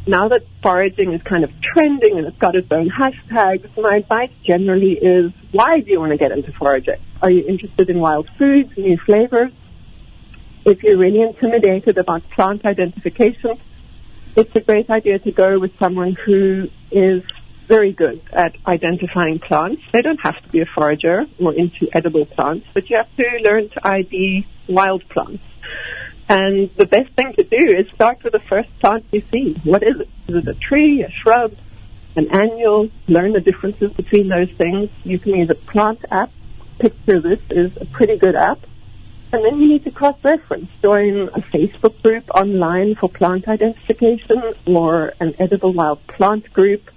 now that foraging is kind of trending and it's got its own hashtags, my advice generally is, why do you want to get into foraging? Are you interested in wild foods, new flavors? If you're really intimidated about plant identification, it's a great idea to go with someone who is very good at identifying plants. They don't have to be a forager or into edible plants, but you have to learn to ID wild plants. And the best thing to do is start with the first plant you see. What is it? Is it a tree, a shrub, an annual? Learn the differences between those things. You can use a plant app. Picture This is a pretty good app. And then you need to cross-reference. Join a Facebook group online for plant identification, or an edible wild plant group.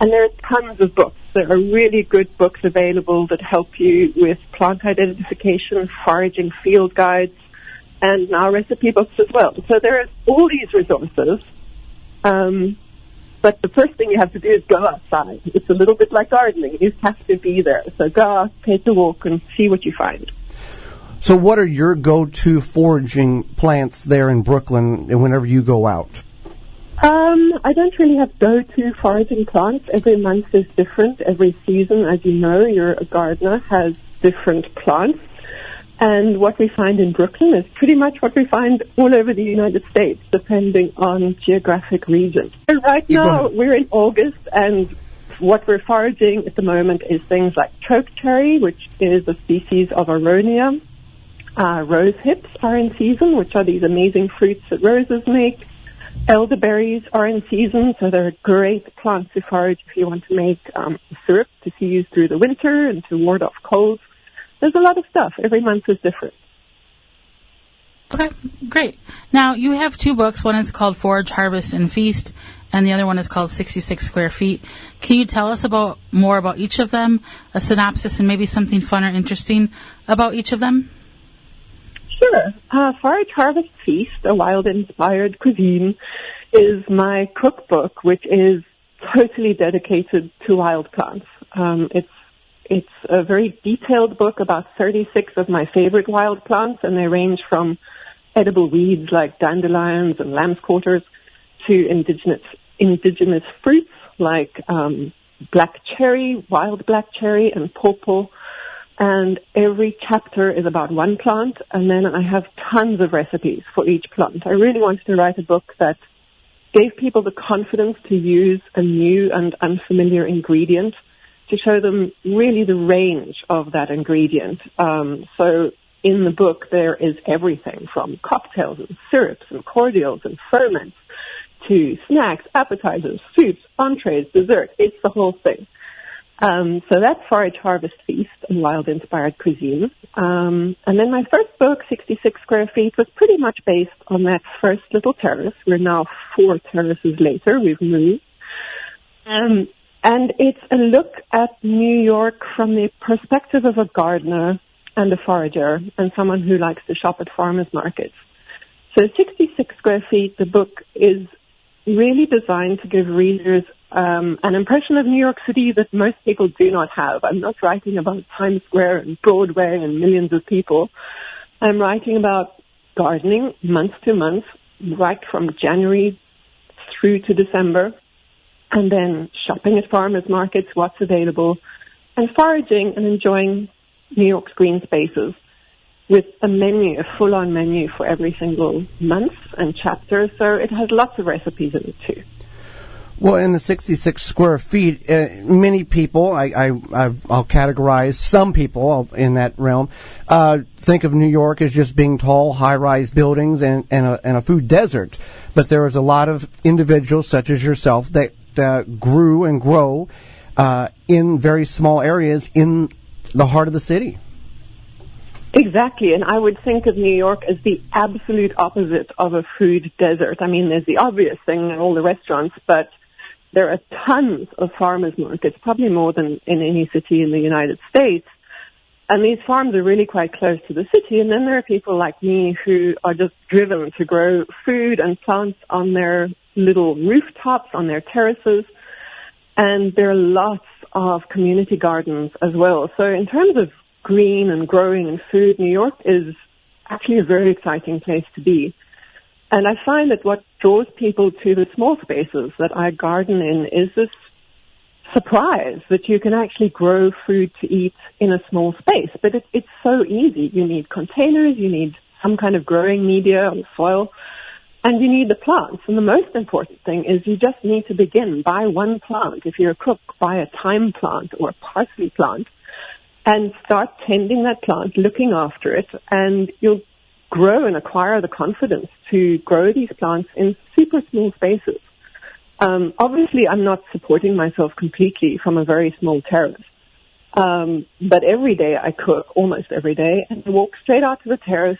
And there are tons of books. There are really good books available that help you with plant identification, foraging field guides, and now recipe books as well. So there are all these resources. But the first thing you have to do is go outside. It's a little bit like gardening. You just have to be there. So go out, take a walk, and see what you find. So what are your go-to foraging plants there in Brooklyn whenever you go out? I don't really have go-to foraging plants. Every month is different. Every season, as you know, you're a gardener, has different plants. And what we find in Brooklyn is pretty much what we find all over the United States, depending on geographic region. So right now, we're in August, and what we're foraging at the moment is things like chokecherry, which is a species of aronia. Rose hips are in season, which are these amazing fruits that roses make. Elderberries are in season, so they're a great plant to forage if you want to make syrup to use through the winter and to ward off colds. There's a lot of stuff. Every month is different. Okay, great. Now, you have two books. One is called Forage, Harvest, and Feast, and the other one is called 66 Square Feet. Can you tell us more about each of them, a synopsis, and maybe something fun or interesting about each of them? Sure. Forage, Harvest, Feast, a wild-inspired cuisine, is my cookbook, which is totally dedicated to wild plants. It's a very detailed book about 36 of my favorite wild plants, and they range from edible weeds like dandelions and lamb's quarters to indigenous fruits like black cherry, wild black cherry, and pawpaw. And every chapter is about one plant, and then I have tons of recipes for each plant. I really wanted to write a book that gave people the confidence to use a new and unfamiliar ingredient, to show them really the range of that ingredient. So in the book there is everything from cocktails and syrups and cordials and ferments to snacks, appetizers, soups, entrees, desserts. It's the whole thing. So that's Forage, Harvest, Feast, and Wild-Inspired Cuisine. And then my first book, 66 Square Feet, was pretty much based on that first little terrace. We're now 4 terraces later. We've moved. And it's a look at New York from the perspective of a gardener and a forager and someone who likes to shop at farmers markets. So 66 Square Feet, the book, is really designed to give readers an impression of New York City that most people do not have. I'm not writing about Times Square and Broadway and millions of people. I'm writing about gardening month to month, right from January through to December, and then shopping at farmers markets, what's available, and foraging and enjoying New York's green spaces with a menu, a full-on menu for every single month and chapter. So it has lots of recipes in it too. Well, in the 66 square feet, many people, I'll categorize some people in that realm, think of New York as just being tall, high-rise buildings and a food desert. But there is a lot of individuals, such as yourself, that grew and grow in very small areas in the heart of the city. Exactly, and I would think of New York as the absolute opposite of a food desert. I mean, there's the obvious thing in all the restaurants, but there are tons of farmers markets, probably more than in any city in the United States. And these farms are really quite close to the city. And then there are people like me who are just driven to grow food and plants on their little rooftops, on their terraces. And there are lots of community gardens as well. So in terms of green and growing and food, New York is actually a very exciting place to be. And I find that what draws people to the small spaces that I garden in is this surprise that you can actually grow food to eat in a small space. But it's so easy. You need containers, you need some kind of growing media or soil, and you need the plants. And the most important thing is you just need to begin. Buy one plant. If you're a cook, buy a thyme plant or a parsley plant and start tending that plant, looking after it, and you'll grow and acquire the confidence to grow these plants in super small spaces. Obviously, I'm not supporting myself completely from a very small terrace. But every day I cook, almost every day, and I walk straight out to the terrace,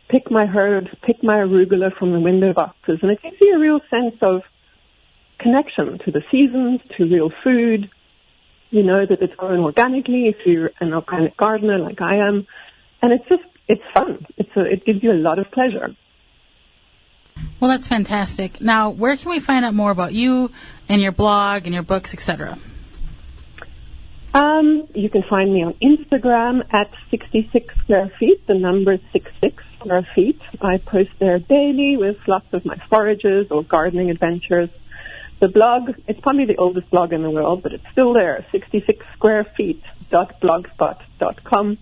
pick my herbs, pick my arugula from the window boxes, and it gives you a real sense of connection to the seasons, to real food. You know that it's grown organically if you're an organic gardener like I am. And it's fun. It gives you a lot of pleasure. Well, that's fantastic. Now, where can we find out more about you and your blog and your books, etc.? You can find me on Instagram at 66 square feet, the number 66 square feet. I post there daily with lots of my forages or gardening adventures. The blog, it's probably the oldest blog in the world, but it's still there, 66squarefeet.blogspot.com.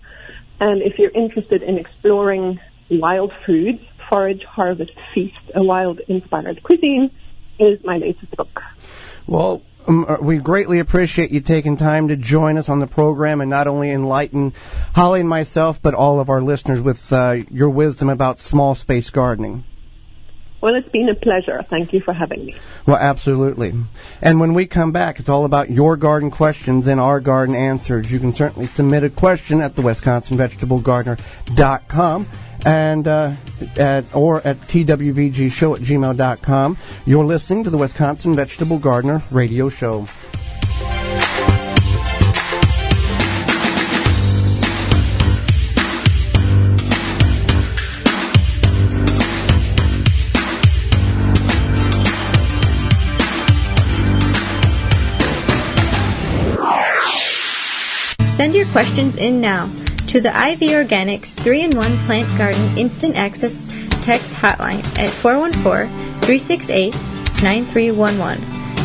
And if you're interested in exploring wild foods, Forage, Harvest, Feast, a wild-inspired cuisine, is my latest book. Well, we greatly appreciate you taking time to join us on the program and not only enlighten Holly and myself, but all of our listeners with your wisdom about small space gardening. Well, it's been a pleasure. Thank you for having me. Well, absolutely. And when we come back, it's all about your garden questions and our garden answers. You can certainly submit a question at the WisconsinVegetableGardener.com and or at twvgshow@gmail.com. You're listening to the Wisconsin Vegetable Gardener Radio Show. Send your questions in now to the IV Organics 3-in-1 Plant Garden Instant Access Text Hotline at 414-368-9311.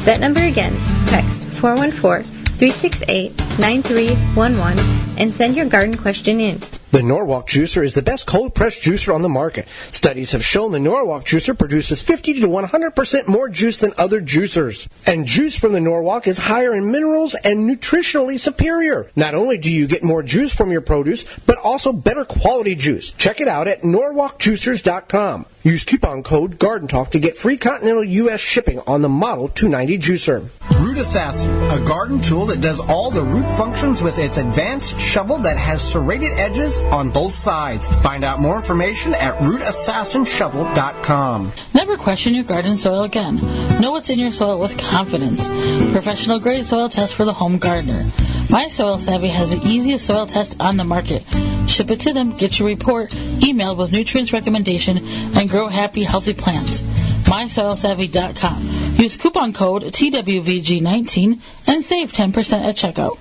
That number again, text 414-368-9311 and send your garden question in. The Norwalk juicer is the best cold-pressed juicer on the market. Studies have shown the Norwalk juicer produces 50 to 100% more juice than other juicers. And juice from the Norwalk is higher in minerals and nutritionally superior. Not only do you get more juice from your produce, but also better quality juice. Check it out at NorwalkJuicers.com. Use coupon code GardenTalk to get free continental U.S. shipping on the Model 290 juicer. Root Assassin, a garden tool that does all the root functions with its advanced shovel that has serrated edges on both sides. Find out more information at RootAssassinShovel.com. Never question your garden soil again. Know what's in your soil with confidence. Professional grade soil test for the home gardener. My Soil Savvy has the easiest soil test on the market. Ship it to them, get your report, emailed with nutrients recommendation, and grow happy, healthy plants. MySoilSavvy.com. Use coupon code TWVG19 and save 10% at checkout.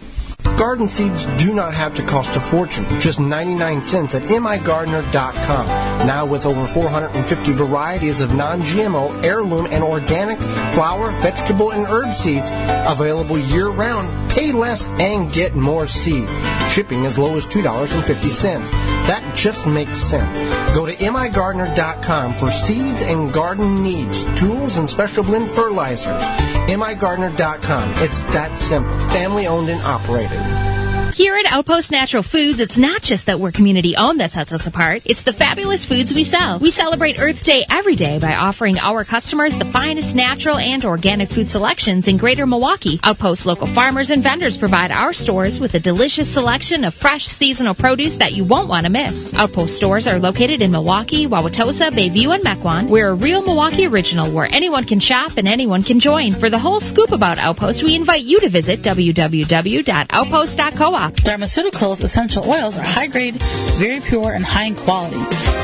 Garden seeds do not have to cost a fortune, just 99 cents at migardener.com. Now with over 450 varieties of non-GMO, heirloom, and organic flower, vegetable, and herb seeds available year-round. Pay less and get more seeds. Shipping as low as $2.50. That just makes sense. Go to migardener.com for seeds and garden needs, tools, and special blend fertilizers. migardener.com. It's that simple. Family owned and operated. Here at Outpost Natural Foods, it's not just that we're community-owned that sets us apart. It's the fabulous foods we sell. We celebrate Earth Day every day by offering our customers the finest natural and organic food selections in Greater Milwaukee. Outpost local farmers and vendors provide our stores with a delicious selection of fresh seasonal produce that you won't want to miss. Outpost stores are located in Milwaukee, Wauwatosa, Bayview, and Mequon. We're a real Milwaukee original where anyone can shop and anyone can join. For the whole scoop about Outpost, we invite you to visit www.outpost.coop. Pharmaceuticals essential oils are high grade, very pure, and high in quality.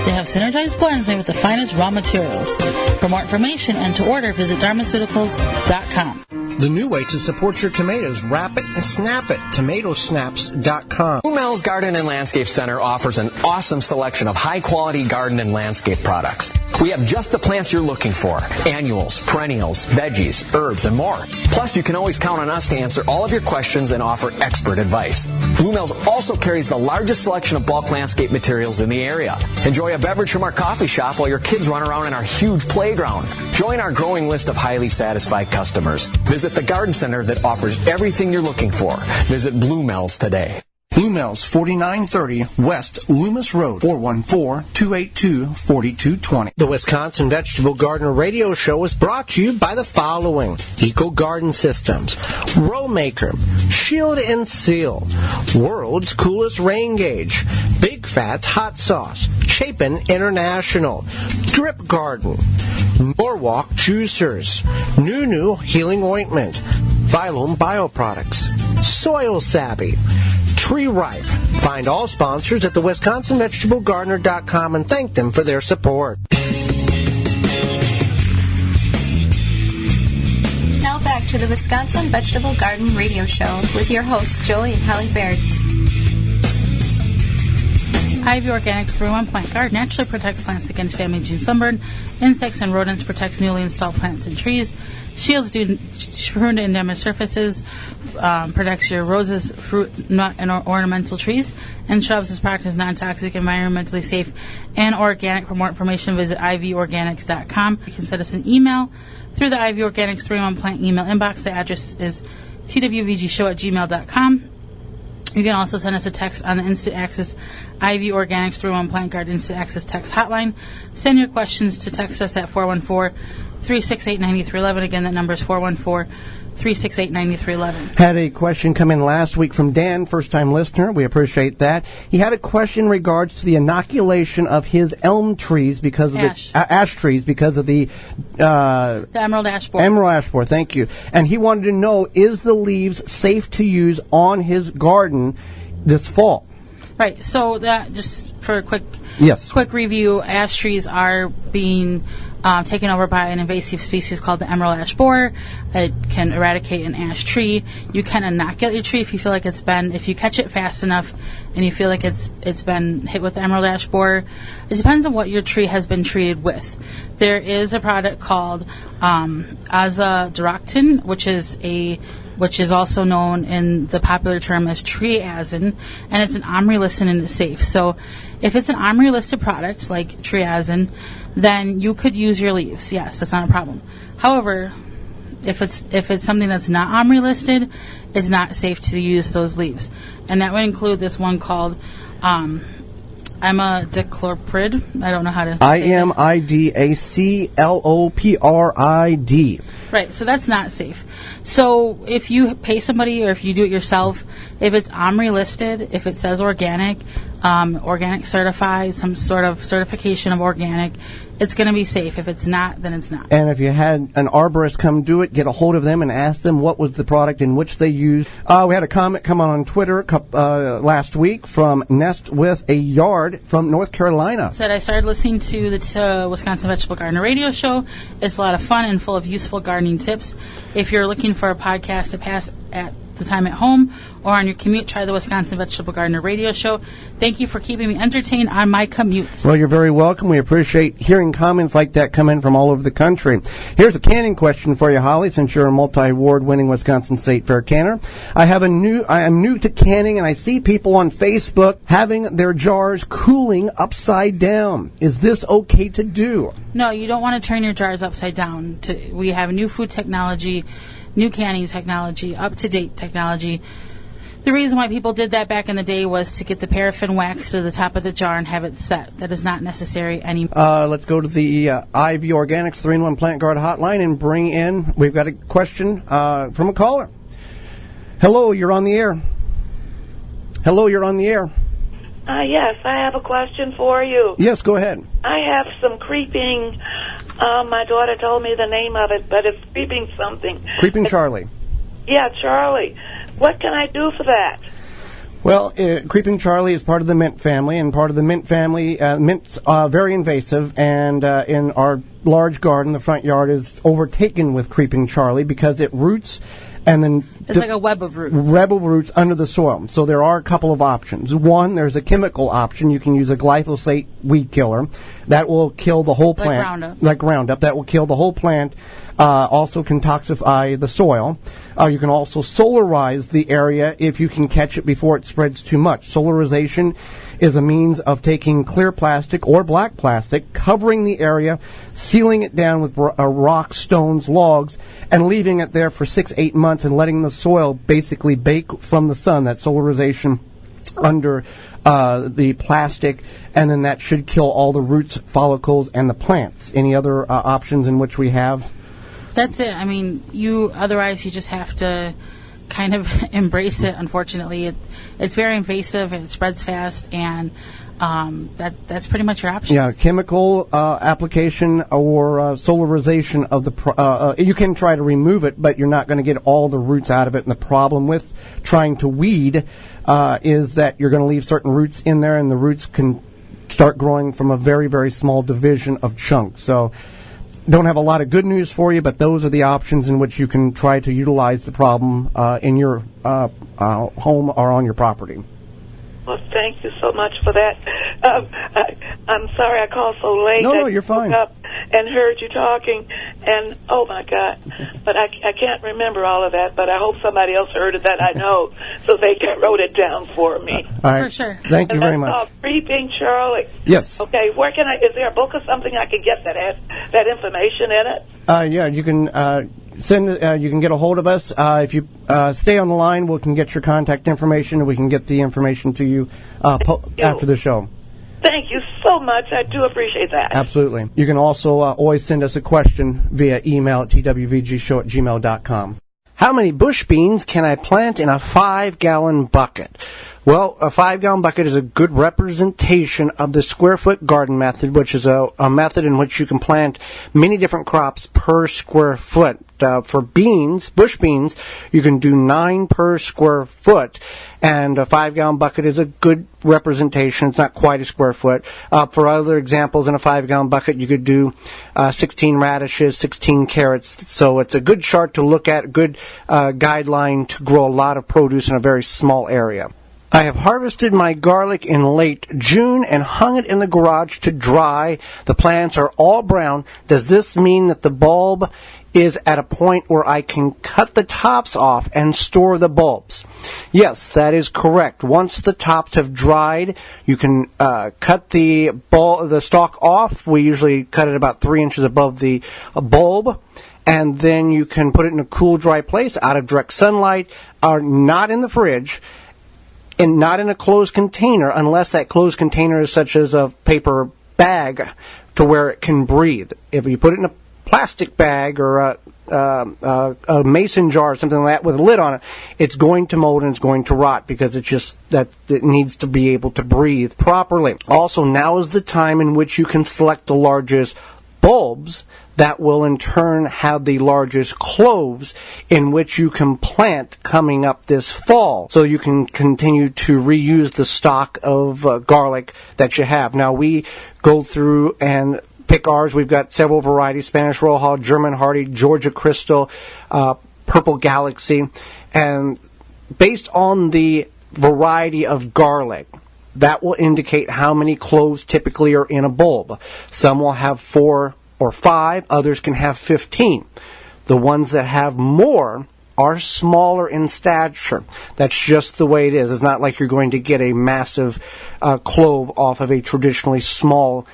They have synergized blends made with the finest raw materials. For more information and to order, visit Pharmaceuticals.com. The new way to support your tomatoes, wrap it and snap it. Tomatosnaps.com. Blue Mel's Garden and Landscape Center offers an awesome selection of high-quality garden and landscape products. We have just the plants you're looking for: annuals, perennials, veggies, herbs, and more. Plus, you can always count on us to answer all of your questions and offer expert advice. Blue Mel's also carries the largest selection of bulk landscape materials in the area. Enjoy a beverage from our coffee shop while your kids run around in our huge playground. Join our growing list of highly satisfied customers. Visit the garden center that offers everything you're looking for. Visit Blue Mel's today. Blue Mel's 4930 West Loomis Road, 414-282-4220. The Wisconsin Vegetable Gardener Radio Show is brought to you by the following: Eco Garden Systems, Row Maker, Shield and Seal, World's Coolest Rain Gauge, Big Fats Hot Sauce, Chapin International, Drip Garden, Norwalk Juicers, Nunu Healing Ointment, Phylum Bioproducts, Soil Savvy, Tree Ripe. Find all sponsors at the WisconsinVegetableGardener.com and thank them for their support. Now back to the Wisconsin Vegetable Garden Radio Show with your hosts, Joey and Holly Baird. Ivy Organics 3-1 Plant Guard naturally protects plants against damaging sunburn, insects, and rodents, protects newly installed plants and trees, shields pruned and damaged surfaces, protects your roses, fruit, nut, and ornamental trees, and shrubs. This product is non-toxic, environmentally safe, and organic. For more information, visit ivorganics.com. You can send us an email through the Ivy Organics 3-1 Plant email inbox. The address is twvgshow@gmail.com. You can also send us a text on the Instant Access Ivy Organics 3-1 Plant Guard Instant Access text hotline. Send your questions to text us at 414-368-9311. Again, that number is 414-368-9311. Had a question come in last week from Dan, first-time listener. We appreciate that. He had a question in regards to the inoculation of his elm trees because of ash trees because of the emerald ash borer. Emerald ash borer, thank you. And he wanted to know, is the leaves safe to use on his garden this fall? Right. So that, just for a quick review, ash trees are being taken over by an invasive species called the emerald ash borer. It can eradicate an ash tree. You can inoculate your tree if you feel like if you catch it fast enough and you feel like it's been hit with the emerald ash borer. It depends on what your tree has been treated with. There is a product called azadirachtin, which is also known in the popular term as triazin, and it's an OMRI listed and it's safe. So if it's an OMRI listed product like triazin, then you could use your leaves. Yes, that's not a problem. However, if it's something that's not OMRI listed, it's not safe to use those leaves. And that would include this one called imidacloprid. I don't know how to say imidacloprid. Right, so that's not safe. So if you pay somebody or if you do it yourself, if it's OMRI listed, if it says organic, organic certified, some sort of certification of organic. It's going to be safe. If it's not, then it's not. And if you had an arborist come do it, get a hold of them and ask them what was the product in which they used. We had a comment come on Twitter last week from Nest with a Yard from North Carolina. Said, I started listening to the Wisconsin Vegetable Gardener radio show. It's a lot of fun and full of useful gardening tips. If you're looking for a podcast to pass at the time at home or on your commute, try the Wisconsin Vegetable Gardener radio show. Thank you for keeping me entertained on my commutes. Well, you're very welcome. We appreciate hearing comments like that come in from all over the country. Here's a canning question for you, Holly, since you're a multi-award winning Wisconsin State Fair canner. I am new to canning, and I see people on Facebook having their jars cooling upside down. Is this okay to do? No, you don't want to turn your jars upside down. We have new food technology, new canning technology, up-to-date technology. The reason why people did that back in the day was to get the paraffin wax to the top of the jar and have it set. That is not necessary anymore. Let's go to the IV Organics 3-in-1 Plant Guard hotline and bring in, we've got a question from a caller. Hello, you're on the air. Hello, you're on the air. Yes, I have a question for you. Yes, go ahead. I have some creeping, my daughter told me the name of it, but it's creeping something. Creeping Charlie. Yeah, Charlie. What can I do for that? Well, Creeping Charlie is part of the mint family, and part of the mint family, mint's very invasive, and in our large garden, the front yard is overtaken with Creeping Charlie because it roots and then it's like a web of roots. Web of roots under the soil. So there are a couple of options. One, there's a chemical option. You can use a glyphosate weed killer. That will kill the whole plant. Like Roundup. That will kill the whole plant. Also can toxify the soil. You can also solarize the area if you can catch it before it spreads too much. Solarization is a means of taking clear plastic or black plastic, covering the area, sealing it down with rocks, stones, logs, and leaving it there for 6-8 months and letting the soil basically bake from the sun. That solarization under the plastic, and then that should kill all the roots, follicles, and the plants. Any other options in which we have? That's it. I mean, otherwise you just have to kind of embrace it. Unfortunately, it's very invasive, it spreads fast, and that's pretty much your options. Yeah, chemical application or solarization of the you can try to remove it, but you're not going to get all the roots out of it. And the problem with trying to weed is that you're going to leave certain roots in there, and the roots can start growing from a very, very small division of chunks. So don't have a lot of good news for you, but those are the options in which you can try to utilize the problem in your home or on your property. Well, thank you so much for that. I'm sorry I called so late. No, you're fine. I woke up and heard you talking, and oh my God. But I can't remember all of that, but I hope somebody else heard it that I know, so they wrote it down for me. All right. For sure. Thank you very much. Called Creeping Charlie. Yes. Okay, where can is there a book or something I can get that has that information in it? Yeah, you can you can get a hold of us. If you stay on the line, we can get your contact information, and we can get the information to you after the show. Thank you so much. I do appreciate that. Absolutely. You can also always send us a question via email at twvgshow@gmail.com. How many bush beans can I plant in a 5-gallon bucket? Well, a 5-gallon bucket is a good representation of the square foot garden method, which is a method in which you can plant many different crops per square foot. For beans, bush beans, you can do 9 per square foot, and a 5-gallon bucket is a good representation. It's not quite a square foot. For other examples, in a 5-gallon bucket, you could do 16 radishes, 16 carrots. So it's a good chart to look at, a good guideline to grow a lot of produce in a very small area. I have harvested my garlic in late June and hung it in the garage to dry. The plants are all brown. Does this mean that the bulb is at a point where I can cut the tops off and store the bulbs? Yes, that is correct. Once the tops have dried, you can cut the stalk off. We usually cut it about 3 inches above the bulb. And then you can put it in a cool, dry place out of direct sunlight, or not in the fridge, and not in a closed container, unless that closed container is such as a paper bag to where it can breathe. If you put it in a plastic bag or a mason jar or something like that with a lid on it, it's going to mold and it's going to rot because it's just that it needs to be able to breathe properly. Also, now is the time in which you can select the largest bulbs that will in turn have the largest cloves in which you can plant coming up this fall. So you can continue to reuse the stock of garlic that you have. Now we go through and pick ours. We've got several varieties: Spanish Roja, German Hardy, Georgia Crystal, Purple Galaxy. And based on the variety of garlic, that will indicate how many cloves typically are in a bulb. Some will have 4 or 5, others can have 15. The ones that have more are smaller in stature. That's just the way it is. It's not like you're going to get a massive clove off of a traditionally small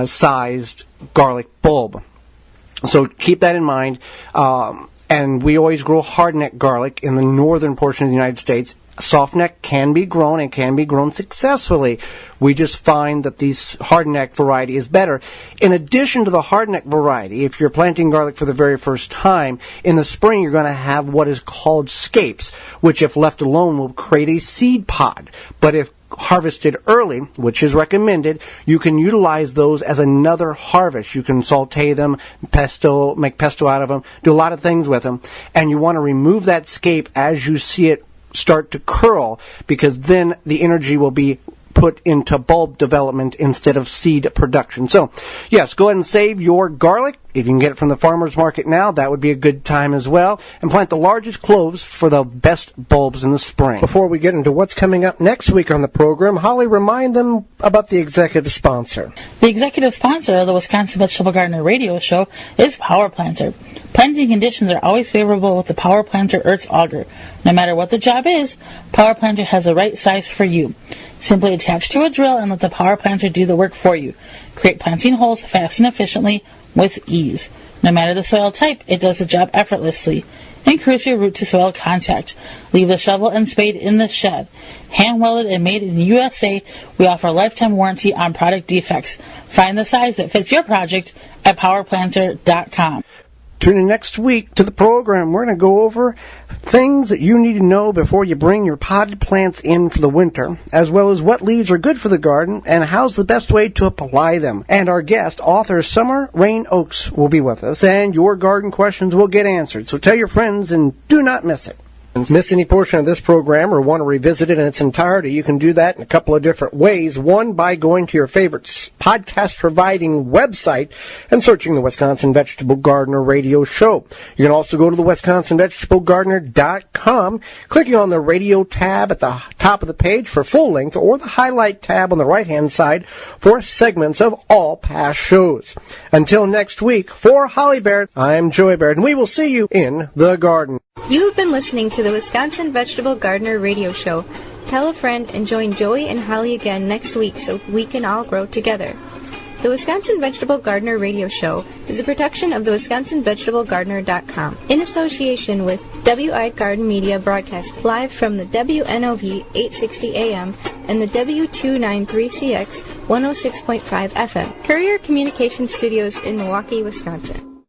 sized garlic bulb. So keep that in mind. And we always grow hardneck garlic in the northern portion of the United States. Softneck can be grown and can be grown successfully. We just find that the hardneck variety is better. In addition to the hardneck variety, if you're planting garlic for the very first time, in the spring you're going to have what is called scapes, which if left alone will create a seed pod. But if harvested early, which is recommended, you can utilize those as another harvest. You can saute them, make pesto out of them, do a lot of things with them. And you want to remove that scape as you see it start to curl, because then the energy will be put into bulb development instead of seed production. So, yes, go ahead and save your garlic. If you can get it from the farmer's market now, that would be a good time as well. And plant the largest cloves for the best bulbs in the spring. Before we get into what's coming up next week on the program, Holly, remind them about the executive sponsor. The executive sponsor of the Wisconsin Vegetable Gardener radio show is Power Planter. Planting conditions are always favorable with the Power Planter Earth Auger. No matter what the job is, Power Planter has the right size for you. Simply attach to a drill and let the Power Planter do the work for you. Create planting holes fast and efficiently with ease. No matter the soil type, it does the job effortlessly. Increase your root to soil contact. Leave the shovel and spade in the shed. Hand welded and made in the USA, we offer a lifetime warranty on product defects. Find the size that fits your project at powerplanter.com. Tune in next week to the program. We're going to go over things that you need to know before you bring your potted plants in for the winter, as well as what leaves are good for the garden and how's the best way to apply them. And our guest, author Summer Rain Oaks, will be with us, and your garden questions will get answered. So tell your friends and do not miss it. Miss any portion of this program or want to revisit it in its entirety, you can do that in a couple of different ways. One, by going to your favorite podcast providing website and searching the Wisconsin Vegetable Gardener radio show. You can also go to the WisconsinVegetableGardener.com, clicking on the radio tab at the top of the page for full length, or the highlight tab on the right hand side for segments of all past shows. Until next week, for Holly Baird, I'm Joey Baird, and we will see you in the garden. You have been listening to the Wisconsin Vegetable Gardener radio show. Tell a friend and join Joey and Holly again next week so we can all grow together. The Wisconsin Vegetable Gardener radio show is a production of the WisconsinVegetableGardener.com in association with WI Garden Media Broadcasting, live from the WNOV 860 AM and the W293CX 106.5 FM, Courier Communication Studios in Milwaukee, Wisconsin.